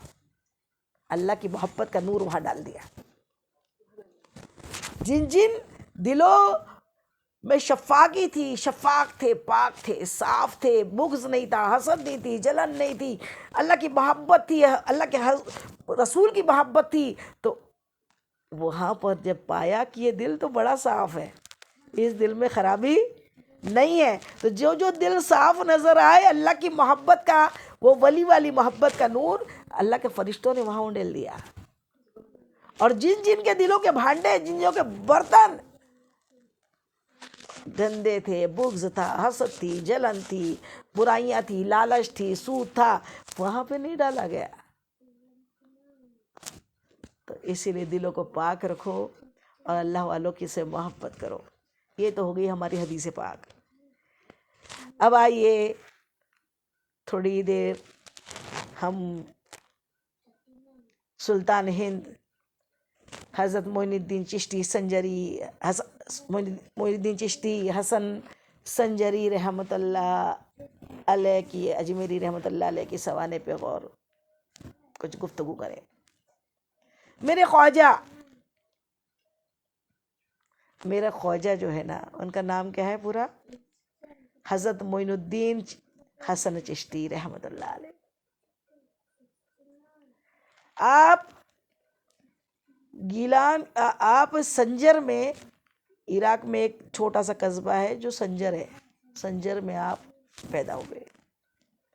اللہ کی محبت کا نور وہاں ڈال دیا. جن جن دلوں میں شفاقی تھی، شفاق تھے، پاک تھے، صاف تھے، بغض نہیں تھا، حسد نہیں تھی، جلن نہیں تھی، اللہ کی محبت تھی، اللہ کے رسول کی محبت تھی، تو وہاں پر جب پایا کہ یہ دل تو بڑا صاف ہے، اس دل میں خرابی نہیں ہے، تو جو جو دل صاف نظر آئے اللہ کی محبت کا، وہ ولی والی محبت کا نور اللہ کے فرشتوں نے وہاں انڈیل دیا. اور جن جن کے دلوں کے بھانڈے، جن جن کے برتن گندے تھے، بغض تھا، حسد تھی، جلن تھی، برائیاں تھی، لالچ تھی، سود تھا، وہاں پہ نہیں ڈالا گیا. تو اسی لیے دلوں کو پاک رکھو اور اللہ والوں کی سے محبت کرو. یہ تو ہو گئی ہماری حدیث پاک. اب آئیے تھوڑی دیر ہم سلطان ہند حضرت معین الدین چشتی سنجری، معین الدین چشتی حسن سنجری رحمۃ اللہ علیہ کی، اجمیری رحمۃ اللہ علیہ کی سوانے پہ غور کچھ گفتگو کریں. میرے خواجہ جو ہے نا، ان کا نام کیا ہے پورا؟ حضرت معین الدین حسن چشتی رحمۃ اللہ علیہ. آپ سنجر میں، عراق میں ایک چھوٹا سا قصبہ ہے جو سنجر ہے، سنجر میں آپ پیدا ہوئے،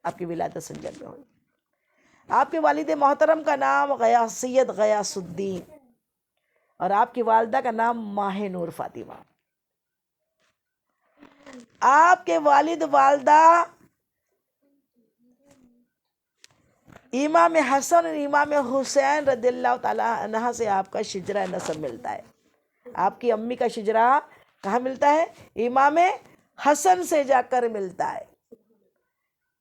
آپ کی ولادت سنجر میں ہوئی. آپ کے والد محترم کا نام سید غیاث الدین، اور آپ کی والدہ کا نام ماہ نور فاطمہ. آپ کے والد والدہ امام حسن اور امام حسین رضی اللہ تعالی عنہ سے آپ کا شجرہ نسب ملتا ہے. آپ کی امی کا شجرہ کہاں ملتا ہے؟ امام حسن سے جا کر ملتا ہے،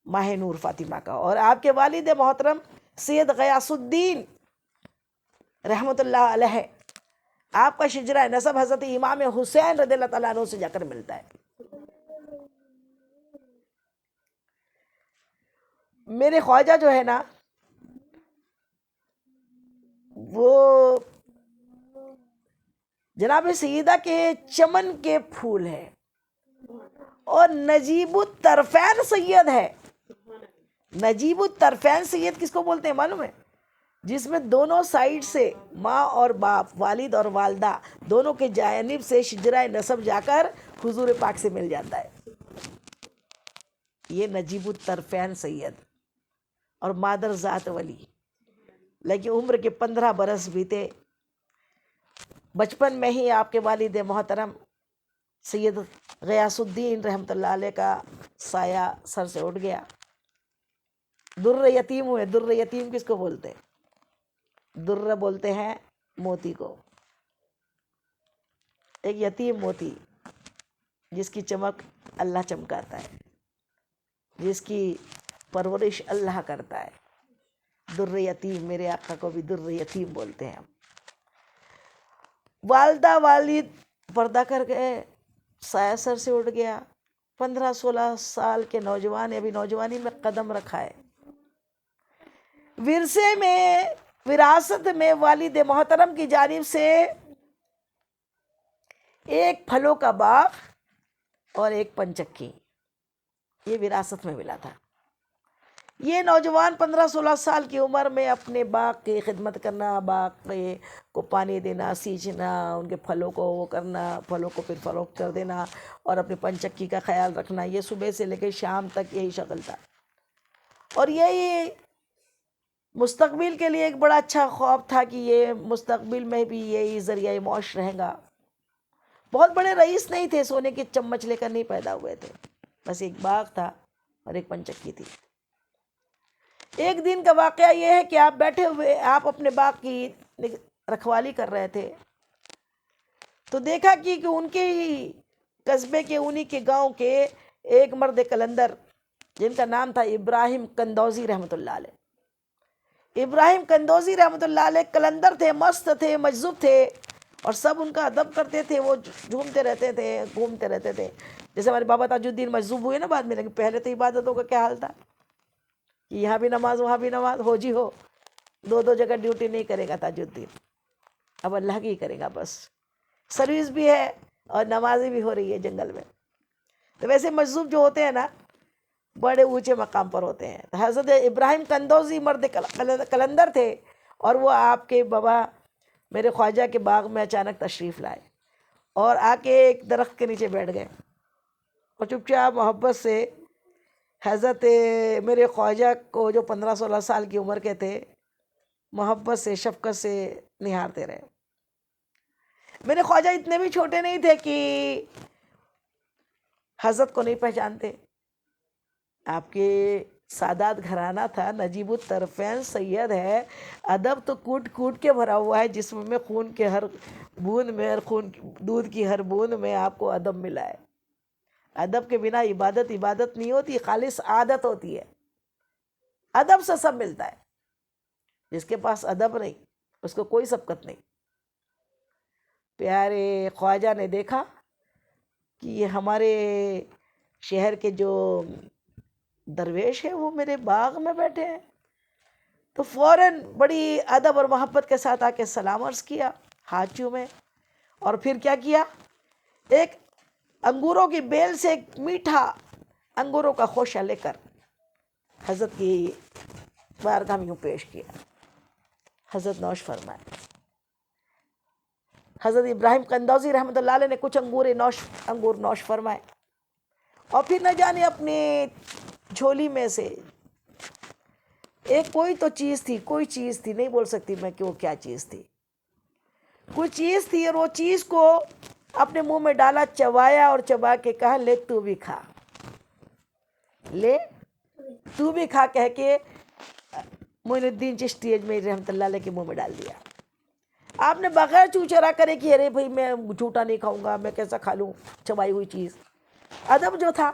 ماہ نور فاطمہ کا. اور آپ کے والد محترم سید غیاث الدین رحمۃ اللہ علیہ، آپ کا شجرہ نسب حضرت امام حسین رضی اللہ تعالیٰ عنہ سے جا کر ملتا ہے. میرے خواجہ جو ہے نا، وہ جناب سیدہ کے چمن کے پھول ہے، اور نجیب الطرفین سید ہے. نجیب الطرفین سید کس کو بولتے ہیں معلوم ہے؟ جس میں دونوں سائیڈ سے ماں اور باپ، والد اور والدہ دونوں کے جانب سے شجرہ نسب جا کر حضور پاک سے مل جاتا ہے. یہ نجیب الطرفین سید اور مادر ذات ولی. لیکن عمر کے 15 برس بیتے، بچپن میں ہی آپ کے والد محترم سید غیاث الدین رحمۃ اللہ علیہ کا سایہ سر سے اٹھ گیا. در یتیم ہوئے. در یتیم کس کو بولتے ہیں؟ در بولتے ہیں موتی کو. ایک یتیم موتی جس کی چمک اللہ چمکاتا ہے، جس کی پرورش اللہ کرتا ہے. در یتیم، میرے آقا کو بھی در یتیم بولتے ہیں ہم. والدہ والد پردہ کر گئے، سایہ سر سے اٹھ گیا. 15-16 سال کے نوجوان، ابھی نوجوانی میں قدم رکھا ہے. ورثے میں، وراثت میں والد محترم کی جانب سے ایک پھلوں کا باغ اور ایک پنچکی. یہ وراثت میں ملا تھا۔ یہ نوجوان 15-16 سال کی عمر میں اپنے باغ کی خدمت کرنا، باغ کو پانی دینا، سینچنا، ان کے پھلوں کو وہ کرنا، پھلوں کو پھر فروخت کر دینا اور اپنے پنچکی کا خیال رکھنا، یہ صبح سے لے کے شام تک یہی شغل تھا۔ اور یہی مستقبل کے لیے ایک بڑا اچھا خواب تھا کہ یہ مستقبل میں بھی یہی ذریعہ معاش رہے گا۔ بہت بڑے رئیس نہیں تھے، سونے کی چمچ لے کر نہیں پیدا ہوئے تھے، بس ایک باغ تھا اور ایک پنچکی تھی۔ ایک دن کا واقعہ یہ ہے کہ آپ بیٹھے ہوئے، آپ اپنے باغ کی رکھوالی کر رہے تھے، تو دیکھا کہ ان کے ہی قصبے کے، انہی کے گاؤں کے ایک مرد قلندر جن کا نام تھا ابراہیم قندوزی رحمۃ اللہ علیہ۔ ابراہیم قندوزی رحمۃ اللہ علیہ قلندر تھے، مست تھے، مجذوب تھے، اور سب ان کا ادب کرتے تھے، وہ جھومتے رہتے تھے، گھومتے رہتے تھے۔ جیسے ہمارے بابا تاج الدین مجذوب ہوئے نا بعد میں، لیکن پہلے تو عبادتوں کا کیا حال تھا کہ یہاں بھی نماز وہاں بھی نماز، ہو جی ہو، دو جگہ ڈیوٹی نہیں کرے گا تاج الدین، اب اللہ کی ہی کرے گا بس، سروس بھی ہے اور نمازیں بھی ہو رہی ہے جنگل میں۔ تو ویسے مجذوب جو ہوتے ہیں نا بڑے اونچے مقام پر ہوتے ہیں۔ تو حضرت ابراہیم قندوزی مرد قلندر تھے، اور وہ آپ کے بابا میرے خواجہ کے باغ میں اچانک تشریف لائے اور آ کے ایک درخت کے نیچے بیٹھ گئے، اور چپ چاپ محبت سے حضرت میرے خواجہ کو جو 15-16 سال کی عمر کے تھے، محبت سے، شفقت سے نہارتے رہے۔ میرے خواجہ اتنے بھی چھوٹے نہیں تھے کہ حضرت کو نہیں پہچانتے۔ آپ کے سادات گھرانہ تھا، نجیب الطرفین سید ہے، ادب تو کوٹ کوٹ کے بھرا ہوا ہے، جسم میں خون کے ہر بوند میں، دودھ کی ہر بوند میں آپ کو ادب ملا ہے۔ ادب کے بنا عبادت نہیں ہوتی، خالص عادت ہوتی ہے۔ ادب سے سب ملتا ہے، جس کے پاس ادب نہیں اس کو کوئی سبقت نہیں۔ پیارے خواجہ نے دیکھا کہ یہ ہمارے شہر کے جو درویش ہیں وہ میرے باغ میں بیٹھے ہیں، تو فوراً بڑی ادب اور محبت کے ساتھ آ کے سلام عرض کیا، ہاتھ چومے، اور پھر کیا کیا، ایک انگوروں کی بیل سے ایک میٹھا انگوروں کا خوشہ لے کر حضرت کی بارگاہ میں یوں پیش کیا۔ حضرت نوش فرمائے۔ حضرت ابراہیم قندوزی رحمۃ اللہ علیہ نے کچھ انگور نوش فرمائے، اور پھر نہ جانے اپنے جھولی میں سے ایک کوئی چیز تھی، نہیں بول سکتی میں کہ وہ کیا چیز تھی، کوئی چیز تھی، اور وہ چیز کو اپنے منہ میں ڈالا، چبایا، اور چبا کے کہا لے تو بھی کھا، لے تو بھی کھا، کہہ کے معین الدین چشتی اجمیری رحمۃ اللہ علیہ کے منہ میں ڈال دیا۔ آپ نے بغیر چو چرا کرے کہ ارے بھائی میں جھوٹا نہیں کھاؤں گا، میں کیسا کھا لوں چبائی ہوئی چیز۔ ادب جو تھا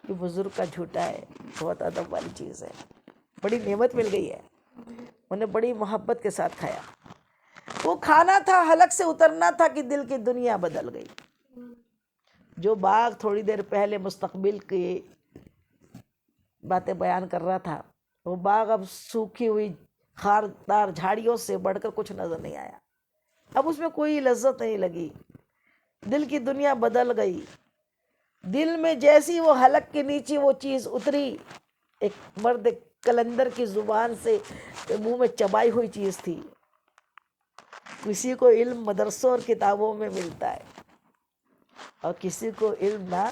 کہ بزرگ کا جھوٹا ہے، بہت ادب والی چیز ہے، بڑی نعمت مل گئی ہے، انہیں بڑی محبت کے ساتھ کھایا۔ وہ کھانا تھا، حلق سے اترنا تھا کہ دل کی دنیا بدل گئی۔ جو باغ تھوڑی دیر پہلے مستقبل کی باتیں بیان کر رہا تھا، وہ باغ اب سوکھی ہوئی خاردار جھاڑیوں سے بڑھ کر کچھ نظر نہیں آیا، اب اس میں کوئی لذت نہیں لگی، دل کی دنیا بدل گئی۔ دل میں جیسی وہ حلق کے نیچے وہ چیز اتری، ایک مرد قلندر کی زبان سے منہ میں چبائی ہوئی چیز تھی۔ کسی کو علم مدرسوں اور کتابوں میں ملتا ہے، اور کسی کو علم نہ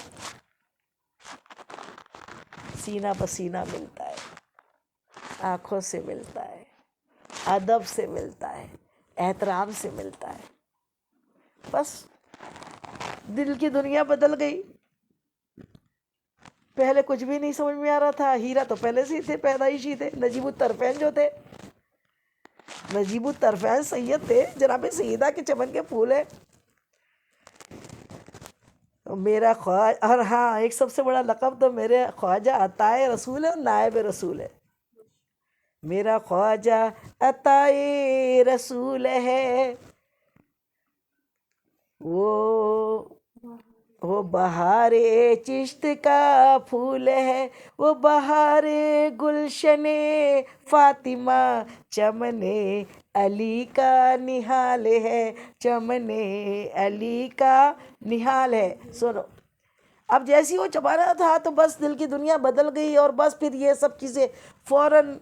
سینہ بسینہ ملتا ہے، آنکھوں سے ملتا ہے، ادب سے ملتا ہے، احترام سے ملتا ہے۔ بس دل کی دنیا بدل گئی۔ پہلے کچھ بھی نہیں سمجھ میں آ رہا تھا، ہیرا تو پہلے سے ہی تھے، پیدائشی تھے، نجیب الطرفین جو تھے، نجیب الطرفین سید تھے، جناب سیدہ کے چمن کے پھول ہیں۔ میرا خواجہ، اور ہاں ایک سب سے بڑا لقب تو میرے خواجہ عطائے رسول ہے اور نائب رسول ہے۔ میرا خواجہ عطائے رسول ہے، وہ بہار چشت کا پھول ہے، وہ بہار گلشن فاطمہ، چمن علی کا نہال ہے، چمن علی کا نہال ہے۔ سنو، اب جیسی وہ چبانا تھا تو بس دل کی دنیا بدل گئی، اور بس پھر یہ سب چیزیں فوراً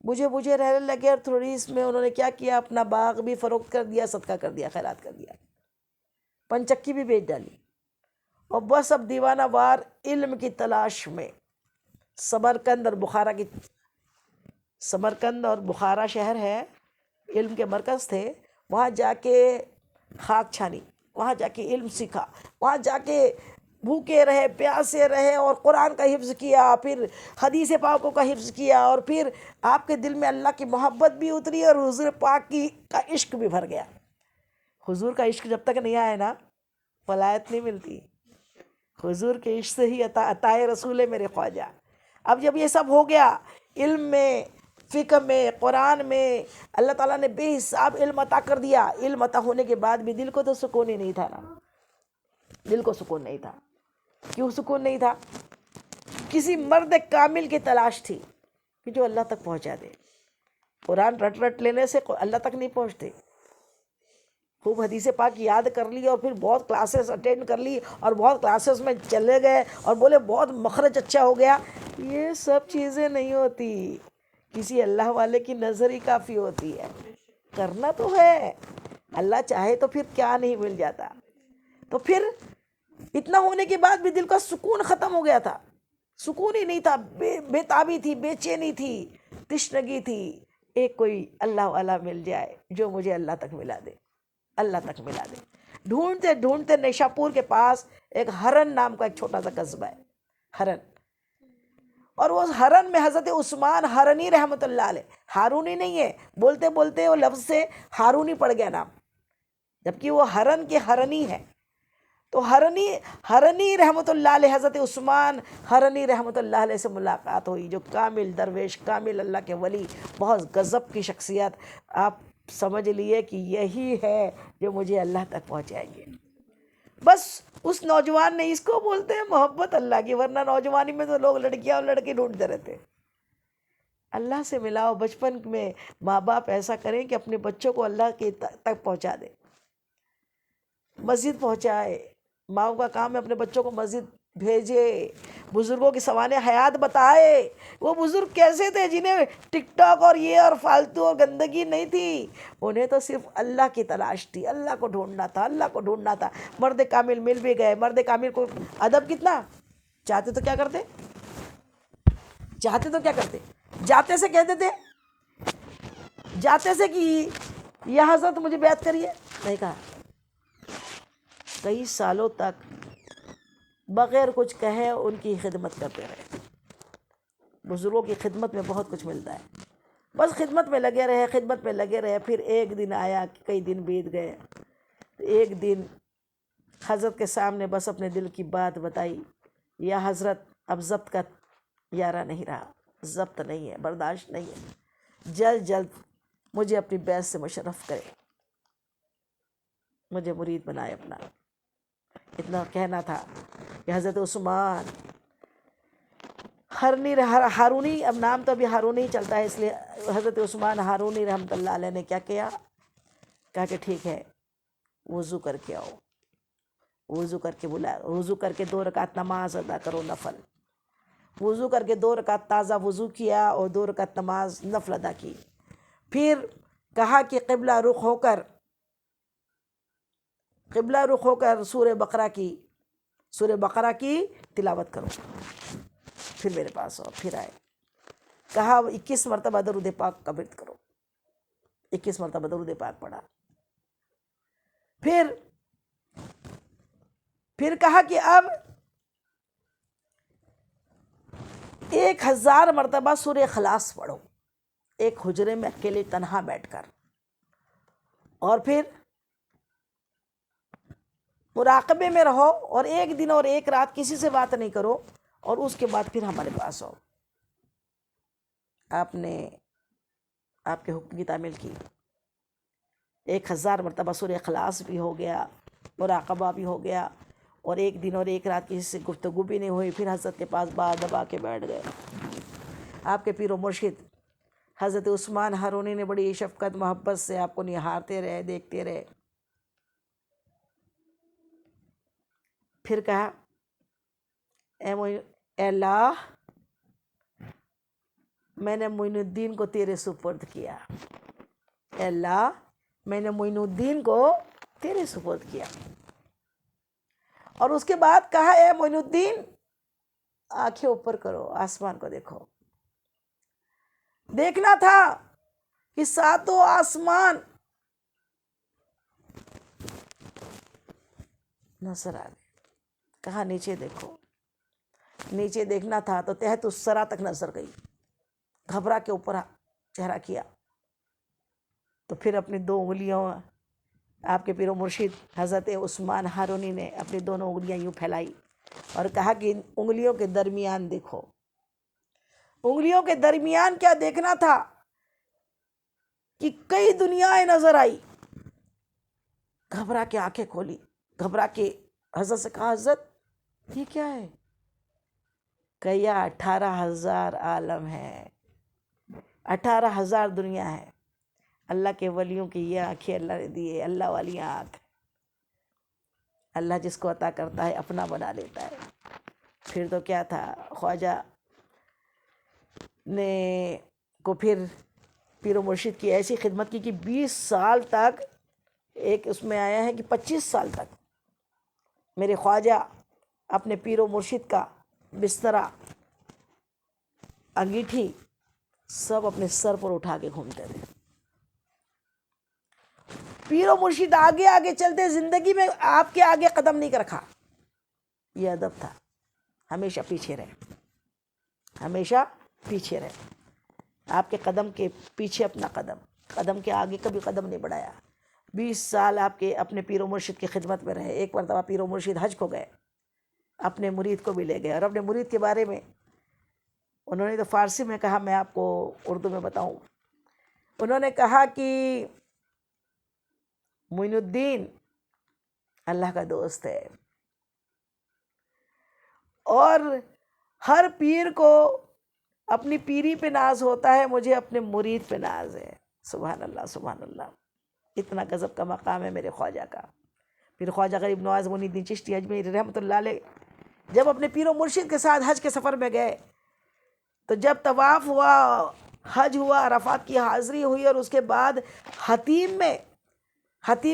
بجھے رہنے لگے، اور تھوڑی اس میں انہوں نے کیا کیا، اپنا باغ بھی فروخت کر دیا، صدقہ کر دیا، خیرات کر دیا، پنچکی بھی بیچ ڈالی، اور بس اب دیوانہ وار علم کی تلاش میں سمرقند اور بخارا شہر ہے، علم کے مرکز تھے، وہاں جا کے خاک چھانی، وہاں جا کے علم سیکھا، وہاں جا کے بھوکے رہے، پیاسے رہے، اور قرآن کا حفظ کیا، پھر حدیث پاکوں کا حفظ کیا، اور پھر آپ کے دل میں اللہ کی محبت بھی اتری اور حضور پاک کا عشق بھی بھر گیا۔ حضور کا عشق جب تک نہیں آئے نا ولایت نہیں ملتی، حضور کے عشق سے ہی عطائے رسول ہے میرے خواجہ۔ اب جب یہ سب ہو گیا، علم میں، فقہ میں، قرآن میں اللہ تعالیٰ نے بے حساب علم عطا کر دیا، علم عطا ہونے کے بعد بھی دل کو تو سکون ہی نہیں تھا نا، دل کو سکون نہیں تھا۔ کیوں سکون نہیں تھا؟ کسی مرد کامل کی تلاش تھی کہ جو اللہ تک پہنچا دے۔ قرآن رٹ لینے سے اللہ تک نہیں پہنچتے، خوب حدیث پاک یاد کر لی، اور پھر بہت کلاسز اٹینڈ کر لی، اور بہت کلاسز میں چلے گئے، اور بولے بہت مخرج اچھا ہو گیا، یہ سب چیزیں نہیں ہوتی۔ کسی اللہ والے کی نظر ہی کافی ہوتی ہے، کرنا تو ہے، اللہ چاہے تو پھر کیا نہیں مل جاتا۔ تو پھر اتنا ہونے کے بعد بھی دل کا سکون ختم ہو گیا تھا، سکون ہی نہیں تھا، بے تابی تھی، بے چینی تھی، تشنگی تھی، ایک کوئی اللہ والا مل جائے جو مجھے اللہ تک ملا دے، اللہ تک ملا دے۔ ڈھونڈتے ڈھونڈتے نیشاپور کے پاس ایک ہرن نام کا ایک چھوٹا سا قصبہ ہے، ہرن، اور وہ ہرن میں حضرت عثمان ہرنی رحمۃ اللہ علیہ، ہارونی نہیں ہے، بولتے بولتے وہ لفظ سے ہارونی پڑ گیا نام، جبکہ وہ ہرن کے ہرنی ہے۔ تو ہرنی رحمۃ اللہ علیہ، حضرت عثمان ہرنی رحمۃ اللہ علیہ سے ملاقات ہوئی، جو کامل درویش، کامل اللہ کے ولی، بہت غضب کی شخصیت، آپ سمجھ لیے کہ یہی ہے جو مجھے اللہ تک پہنچائیں گے۔ بس اس نوجوان نے، اس کو بولتے ہیں محبت اللہ کی، ورنہ نوجوانی میں تو لوگ لڑکیاں اور لڑکے ڈھونڈتے رہتے۔ اللہ سے ملاؤ، بچپن میں ماں باپ ایسا کریں کہ اپنے بچوں کو اللہ کے تک پہنچا دے، مسجد پہنچائے، ماؤں کا کام ہے اپنے بچوں کو مسجد بھیجے، بزرگوں کی سوانح حیات بتائے۔ وہ بزرگ کیسے تھے جنہیں ٹک ٹاک اور یہ اور فالتو اور گندگی نہیں تھی، انہیں تو صرف اللہ کی تلاش تھی، اللہ کو ڈھونڈنا تھا، اللہ کو ڈھونڈنا تھا۔ مرد کامل مل بھی گئے، مرد کامل کو ادب کتنا چاہتے تو کیا کرتے، جاتے سے کہتے تھے، جاتے سے کہ یا حضرت مجھے بیعت کریے، نہیں کہا، کئی سالوں تک بغیر کچھ کہے ان کی خدمت کرتے رہے۔ بزرگوں کی خدمت میں بہت کچھ ملتا ہے، بس خدمت میں لگے رہے۔ پھر ایک دن آیا، کئی دن بیت گئے، ایک دن حضرت کے سامنے بس اپنے دل کی بات بتائی، یا حضرت اب ضبط کا یارہ نہیں رہا، ضبط نہیں ہے، برداشت نہیں ہے، جلد مجھے اپنی بیعت سے مشرف کرے، مجھے مرید بنائے اپنا۔ اتنا کہنا تھا کہ حضرت عثمان ہارونی، اب نام تو ابھی ہارونی چلتا ہے، اس لیے حضرت عثمان ہارونی رحمۃ اللہ علیہ نے کیا کیا، کہا کہ ٹھیک ہے، وضو کر کے آؤ، وضو کر کے بلایا، وضو کر کے 2 رکعت نماز ادا کرو نفل، وضو کر کے 2 رکعت تازہ وضو کیا اور 2 رکعت نماز نفل ادا کی۔ پھر کہا کہ قبلہ رخ ہو کر سورہ بقرہ کی تلاوت کرو، پھر میرے پاس آؤ، پھر آئے، کہا 21 مرتبہ درود پاک کا ورد کرو، 21 مرتبہ درود پاک پڑھا۔ پھر کہا کہ اب 1000 مرتبہ سورہ اخلاص پڑھو، ایک حجرے میں اکیلے تنہا بیٹھ کر، اور پھر مراقبے میں رہو، اور 1 دن اور 1 رات کسی سے بات نہیں کرو، اور اس کے بعد پھر ہمارے پاس آؤ۔ آپ نے آپ کے حکم کی تعمیل کی، 1000 مرتبہ سورہ اخلاص بھی ہو گیا، مراقبہ بھی ہو گیا، اور 1 دن اور 1 رات کسی سے گفتگو بھی نہیں ہوئی۔ پھر حضرت کے پاس بات دبا کے بیٹھ گئے۔ آپ کے پیر و مرشد حضرت عثمان ہارونی نے بڑی شفقت محبت سے آپ کو نہارتے رہے، دیکھتے رہے۔ پھر کہا اے اللہ میں نے معین الدین کو تیرے سپرد کیا، اے اللہ میں نے معین الدین کو تیرے سپرد کیا۔ اور اس کے بعد کہا اے معین الدین آنکھیں اوپر کرو، آسمان کو دیکھو۔ دیکھنا تھا کہ ساتوں آسمان نظر آ گئے۔ کہا نیچے دیکھو، نیچے دیکھنا تھا تو تحت الثری تک نظر گئی۔ گھبرا کے اوپر چہرہ کیا تو پھر اپنی 2 انگلیوں، آپ کے پیر و مرشد حضرت عثمان ہارونی نے اپنی دونوں انگلیاں یوں پھیلائی اور کہا کہ ان انگلیوں کے درمیان دیکھو۔ انگلیوں کے درمیان کیا دیکھنا تھا کہ کئی دنیایں نظر آئی۔ گھبرا کے آنکھیں کھولی، گھبرا کے حضرت سے کہا حضرت یہ کیا ہے؟ کہیا 18,000 عالم ہے، 18,000 دنیا ہے۔ اللہ کے ولیوں کی یہ آنکھیں اللہ نے دی ہے، اللہ والی آنکھ۔ اللہ جس کو عطا کرتا ہے اپنا بنا لیتا ہے۔ پھر تو کیا تھا، خواجہ نے کو پھر پیر و مرشد کی ایسی خدمت کی کہ 20 سال تک، ایک اس میں آیا ہے کہ 25 سال تک میرے خواجہ اپنے پیر و مرشد کا بسترا، انگیٹھی سب اپنے سر پر اٹھا کے گھومتے تھے۔ پیر و مرشد آگے آگے چلتے، زندگی میں آپ کے آگے قدم نہیں رکھا۔ یہ ادب تھا، ہمیشہ پیچھے رہے، ہمیشہ پیچھے رہے۔ آپ کے قدم کے پیچھے اپنا قدم، قدم کے آگے کبھی قدم نہیں بڑھایا۔ 20 سال آپ کے اپنے پیر و مرشد کی خدمت میں رہے۔ ایک مرتبہ پیر و مرشد حج کو گئے، اپنے مرید کو بھی لے گئے، اور اپنے مرید کے بارے میں انہوں نے تو فارسی میں کہا، میں آپ کو اردو میں بتاؤں۔ انہوں نے کہا کہ معین الدین اللہ کا دوست ہے، اور ہر پیر کو اپنی پیری پہ ناز ہوتا ہے، مجھے اپنے مرید پہ ناز ہے۔ سبحان اللہ، سبحان اللہ، اتنا غضب کا مقام ہے میرے خواجہ کا۔ پھر خواجہ غریب نواز معین الدین چشتی اجمیری رحمۃ اللہ علیہ جب اپنے پیر و مرشد کے ساتھ حج کے سفر میں گئے تو جب طواف ہوا، حج ہوا، عرفات کی حاضری ہوئی، اور اس کے بعد حتیم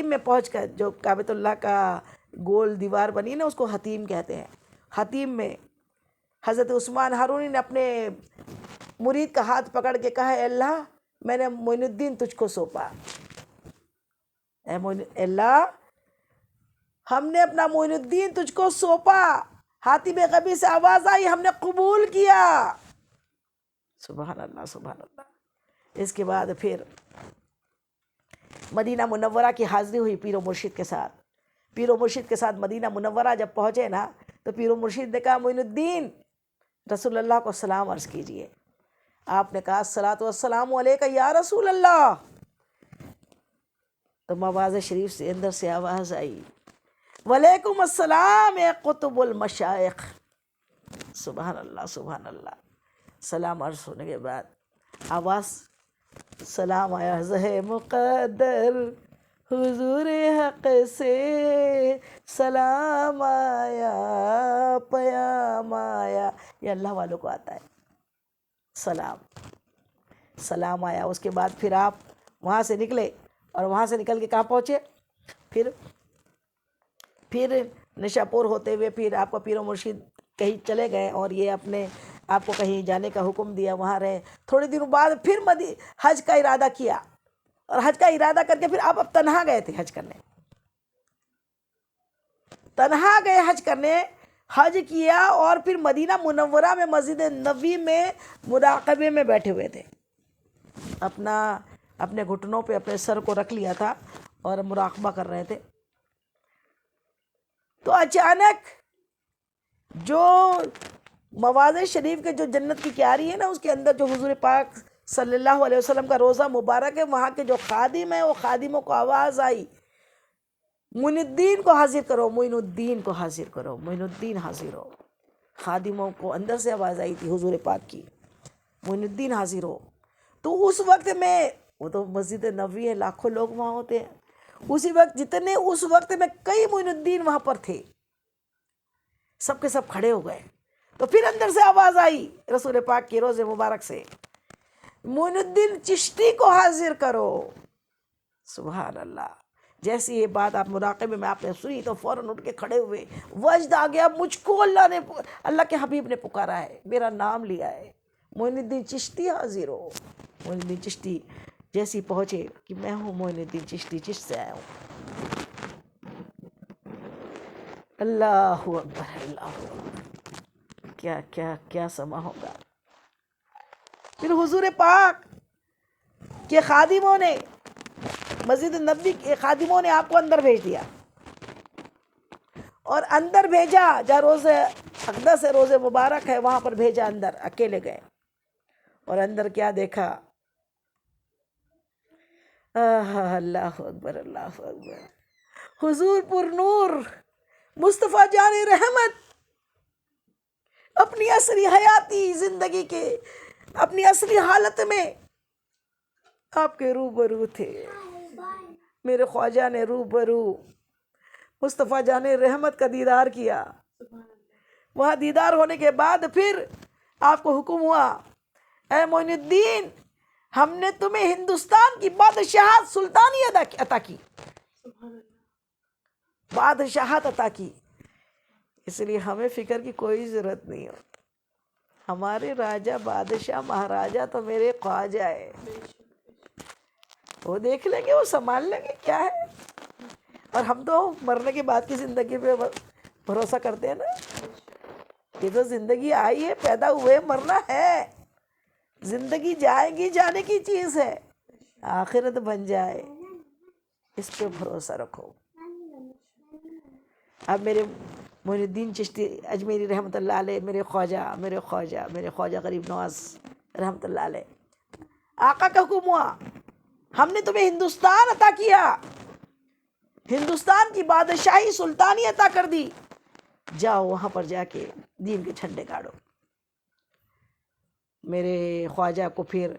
میں پہنچ کر، جو کعبۃ اللہ کا گول دیوار بنی نا، اس کو حتیم کہتے ہیں، حتیم میں حضرت عثمان ہارونی نے اپنے مرید کا ہاتھ پکڑ کے کہا اے اللہ میں نے معین الدین تجھ کو سونپا، اے اللہ ہم نے اپنا معین الدین تجھ کو سونپا۔ حاتم غبی سے آواز آئی، ہم نے قبول کیا۔ سبحان اللہ، سبحان اللہ۔ اس کے بعد پھر مدینہ منورہ کی حاضری ہوئی پیر و مرشد کے ساتھ۔ پیر و مرشد کے ساتھ مدینہ منورہ جب پہنچے نا تو پیر و مرشد نے کہا معین الدین رسول اللہ کو سلام عرض کیجئے۔ آپ نے کہا الصلاۃ والسلام علیک یا رسول اللہ۔ تو مواز شریف سے اندر سے آواز آئی وعلیکم السلام اے قطب المشائخ۔ سبحان اللہ، سبحان اللہ۔ سلام عرض ہونے کے بعد آواز سلام آیا، زہ مقدر حضور حق سے سلام آیا، پیام آیا۔ یہ اللہ والوں کو آتا ہے، سلام آیا۔ اس کے بعد پھر آپ وہاں سے نکلے، اور وہاں سے نکل کے کہاں پہنچے؟ پھر نشاپور ہوتے ہوئے پھر آپ کو پیر و مرشد کہیں چلے گئے، اور یہ اپنے آپ کو کہیں جانے کا حکم دیا، وہاں رہے۔ تھوڑے دنوں بعد پھر حج کا ارادہ کیا، اور حج کا ارادہ کر کے پھر آپ اب تنہا گئے تھے حج کرنے، تنہا گئے حج کرنے، حج کیا، اور پھر مدینہ منورہ میں مسجد نبوی میں مراقبے میں بیٹھے ہوئے تھے، اپنے گھٹنوں پہ اپنے سر کو رکھ لیا تھا اور مراقبہ کر رہے تھے۔ تو اچانک جو مواز شریف کے جو جنت کی کیاری ہے نا، اس کے اندر جو حضور پاک صلی اللہ علیہ وسلم کا روضہ مبارک ہے، وہاں کے جو خادم ہیں، وہ خادموں کو آواز آئی معین الدین کو حاضر کرو، معین الدین کو حاضر کرو، معین الدین حاضر ہو۔ خادموں کو اندر سے آواز آئی تھی حضور پاک کی، معین الدین حاضر ہو۔ تو اس وقت میں، وہ تو مسجد نبوی ہے، لاکھوں لوگ وہاں ہوتے ہیں، اسی وقت اس وقت میں کئی معین الدین وہاں پر تھے، سب کے سب کھڑے ہو گئے، تو پھر اندر سے آواز آئی رسول پاک کی روز مبارک سے، معین الدین چشتی کو حاضر کرو۔ سبحان اللہ۔ جیسی یہ بات آپ مراقبے میں آپ نے سنی تو فوراً اٹھ کے کھڑے ہوئے، وجد آ گیا، مجھ کو اللہ کے حبیب نے پکارا ہے، میرا نام لیا ہے، معین الدین چشتی حاضر ہو۔ معین الدین چشتی جیسی پہنچے کہ میں ہوں معین الدین چشتی، چشت سے آیا ہوں۔ اللہ اکبر، اللہ اکبر، کیا کیا کیا سما ہوگا۔ پھر حضور پاک کے خادموں نے، مسجد نبوی کے خادموں نے آپ کو اندر بھیج دیا، اور اندر بھیجا جہاں روز اقدس ہے، روز مبارک ہے، وہاں پر بھیجا، اندر اکیلے گئے، اور اندر کیا دیکھا، اللہ اکبر، اللہ اکبر، حضور پر نور مصطفیٰ جان رحمت اپنی اصلی حیاتی زندگی کے، اپنی اصلی حالت میں آپ کے روبرو تھے۔ میرے خواجہ نے روبرو مصطفیٰ جان رحمت کا دیدار کیا۔ وہاں دیدار ہونے کے بعد پھر آپ کو حکم ہوا، اے معین الدین، ہم نے تمہیں ہندوستان کی بادشاہت سلطانیت عطا کی، بادشاہت عطا کی، اس لیے ہمیں فکر کی کوئی ضرورت نہیں ہو۔ ہمارے راجہ بادشاہ مہاراجہ تو میرے خواجہ ہے، وہ دیکھ لیں گے، وہ سنبھال لیں گے، کیا ہے۔ اور ہم تو مرنے کے بعد کی زندگی پہ بھروسہ کرتے ہیں نا، یہ تو زندگی آئی ہے، پیدا ہوئے، مرنا ہے، زندگی جائے گی، جانے کی چیز ہے، آخرت بن جائے، اس پہ بھروسہ رکھو۔ اب میرے معین الدین چشتی اجمیری رحمۃ اللہ علیہ، میرے خواجہ غریب نواز رحمۃ اللہ علیہ، آقا کا حکم ہوا، ہم نے تمہیں ہندوستان عطا کیا، ہندوستان کی بادشاہی سلطانی عطا کر دی، جاؤ وہاں پر جا کے دین کے جھنڈے گاڑو۔ میرے خواجہ کو پھر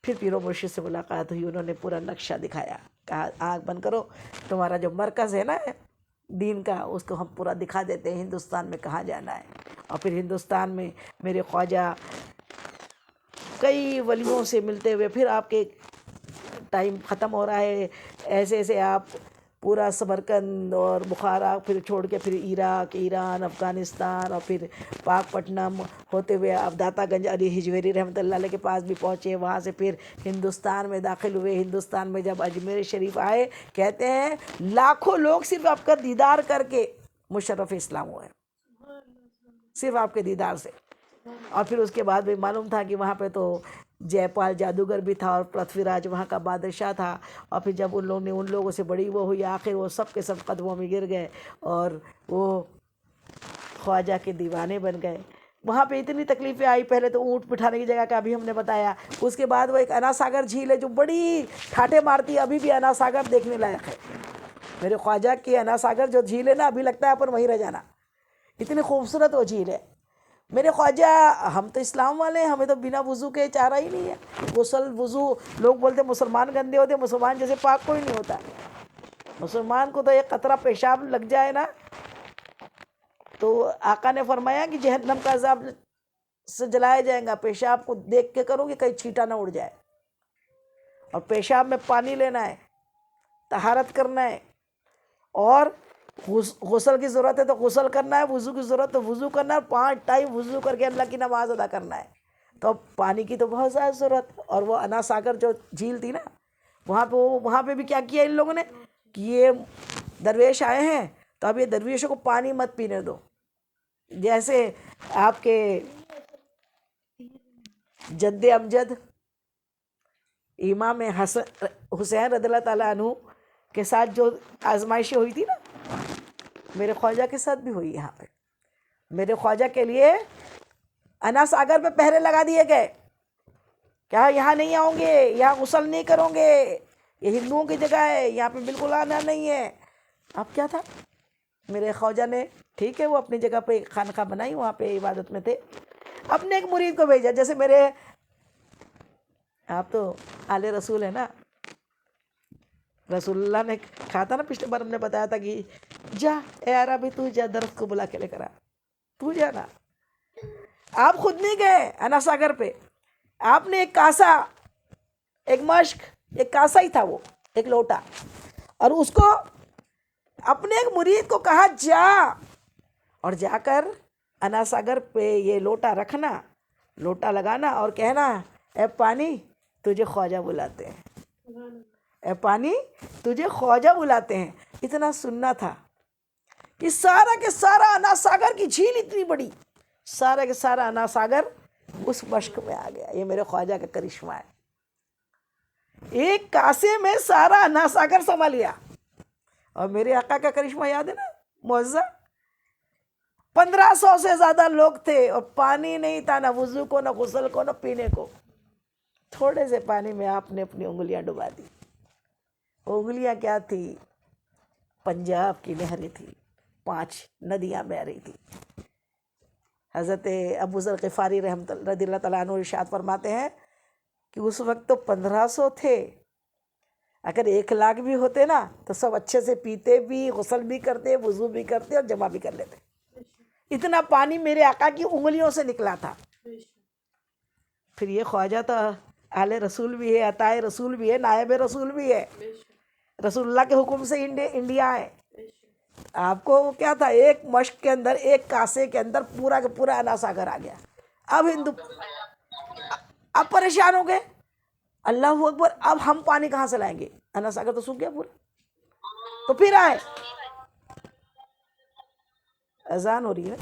پیر و مرشد سے ملاقات ہوئی، انہوں نے پورا نقشہ دکھایا، کہا آنکھ بند کرو، تمہارا جو مرکز ہے نا دین کا، اس کو ہم پورا دکھا دیتے ہیں، ہندوستان میں کہاں جانا ہے۔ اور پھر ہندوستان میں میرے خواجہ کئی ولیوں سے ملتے ہوئے، پھر آپ کے ٹائم ختم ہو رہا ہے، ایسے ایسے آپ پورا سمرقند اور بخارا پھر چھوڑ کے پھر عراق، ایران، افغانستان، اور پھر پاک پٹنم ہوتے ہوئے آپ داتا گنج علی ہجویری رحمۃ اللہ علیہ کے پاس بھی پہنچے، وہاں سے پھر ہندوستان میں داخل ہوئے۔ ہندوستان میں جب اجمیر شریف آئے، کہتے ہیں لاکھوں لوگ صرف آپ کا دیدار کر کے مشرف اسلام ہوئے، صرف آپ کے دیدار سے۔ اور پھر اس کے بعد بھی معلوم تھا کہ وہاں پہ تو جے پال جادوگر بھی تھا، اور پرتھوی راج وہاں کا بادشاہ تھا، اور پھر جب ان لوگوں نے ان لوگوں سے بڑی وہ ہوئی، آخر وہ سب کے سب قدموں میں گر گئے اور وہ خواجہ کے دیوانے بن گئے۔ وہاں پہ اتنی تکلیفیں آئی، پہلے تو اونٹ بٹھانے کی جگہ کا ابھی ہم نے بتایا، اس کے بعد وہ ایک انا ساگر جھیل ہے جو بڑی ٹھاٹے مارتی ہے، ابھی بھی انا ساگر دیکھنے لائق ہے۔ میرے خواجہ کی انا ساگر جو جھیل ہے نا، ابھی لگتا ہے اپن وہیں رہ جانا، اتنی خوبصورت وہ جھیل ہے۔ میرے خواجہ، ہم تو اسلام والے ہیں، ہمیں تو بنا وضو کے چارہ ہی نہیں ہے، غسل وضو، لوگ بولتے مسلمان گندے ہوتے، مسلمان جیسے پاک کوئی نہیں ہوتا۔ مسلمان کو تو ایک قطرہ پیشاب لگ جائے نا تو آقا نے فرمایا کہ جہنم کا عذاب سے جلایا جائے گا، پیشاب کو دیکھ کے کرو کہ کہیں چھینٹا نہ اڑ جائے، اور پیشاب میں پانی لینا ہے، طہارت کرنا ہے، اور غسل کی ضرورت ہے تو غسل کرنا ہے، وضو کی ضرورت تو وضو کرنا ہے، 5 ٹائم وضو کر کے اللہ کی نماز ادا کرنا ہے۔ تو پانی کی تو بہت زیادہ ضرورت۔ اور وہ انا ساگر جو جھیل تھی نا، وہاں پہ بھی کیا کیا ان لوگوں نے کہ یہ درویش آئے ہیں تو اب یہ درویشوں کو پانی مت پینے دو، جیسے آپ کے جد امجد امام حسین رضی اللہ تعالیٰ عنہ کے ساتھ جو آزمائشیں ہوئی تھی نا، میرے خواجہ کے ساتھ بھی ہوئی یہاں پہ۔ میرے خواجہ کے لیے انا ساگر پہ پہرے لگا دیے گئے، کیا یہاں نہیں آؤں گے، یہاں غسل نہیں کروں گے، یہ ہندوؤں کی جگہ ہے، یہاں پہ بالکل آنا نہیں ہے۔ اب کیا تھا، میرے خواجہ نے ٹھیک ہے وہ اپنی جگہ پہ خانقاہ بنائی، وہاں پہ عبادت میں تھے، اپنے ایک مرید کو بھیجا، جیسے میرے آپ تو آل رسول ہے نا، رسول اللہ نے کہا تھا نا، پچھلے بار ہم نے بتایا تھا کہ جا اے عربی، تو جا درخت کو بلا کے لے کر آ، تو جانا۔ آپ خود نہیں گئے انا ساگر پہ، آپ نے ایک کاسا، ایک مشک، ایک کاسا ہی تھا وہ، ایک لوٹا، اور اس کو اپنے ایک مرید کو کہا جا، اور جا کر انا ساگر پہ یہ لوٹا رکھنا، لوٹا لگانا اور کہنا اے پانی تجھے خواجہ بلاتے ہیں، اے پانی تجھے خواجہ بلاتے ہیں۔ اتنا سننا تھا کہ سارا کے سارا انا ساگر کی جھیل اتنی بڑی، سارا کے سارا انا ساگر اس مشک میں آ گیا۔ یہ میرے خواجہ کا کرشمہ ہے، ایک کاسے میں سارا انا ساگر سما لیا۔ اور میرے آقا کا کرشمہ یاد ہے نا، معزز 1500 سے زیادہ لوگ تھے اور پانی نہیں تھا، نہ وضو کو، نہ غسل کو، نہ پینے کو۔ تھوڑے سے پانی میں آپ نے اپنی انگلیاں ڈبا دی۔ انگلیاں کیا تھی؟ پنجاب کی نہریں تھی، 5 ندیاں بہ رہی تھی۔ حضرت ابو ذر غفاری رضی اللہ تعالیٰ عنہ ارشاد فرماتے ہیں کہ اس وقت تو 1500 تھے، اگر 1,00,000 بھی ہوتے نا تو سب اچھے سے پیتے بھی، غسل بھی کرتے، وضو بھی کرتے اور جمع بھی کر لیتے۔ اتنا پانی میرے آقا کی انگلیوں سے نکلا تھا۔ پھر یہ خواجہ تو آل رسول بھی ہے، عطائے رسول بھی ہے، نائب رسول بھی ہے، رسول اللہ کے حکم سے انڈیا ہے۔ آپ کو کیا تھا؟ ایک مشک کے اندر، ایک کاسے کے اندر پورا کا پورا انا ساگر آ گیا۔ اب پریشان ہو گئے، اللہ اکبر، اب ہم پانی کہاں سے لائیں گے؟ انا ساگر تو سوکھ گیا پورا۔ تو پھر آئے، اذان ہو رہی ہے۔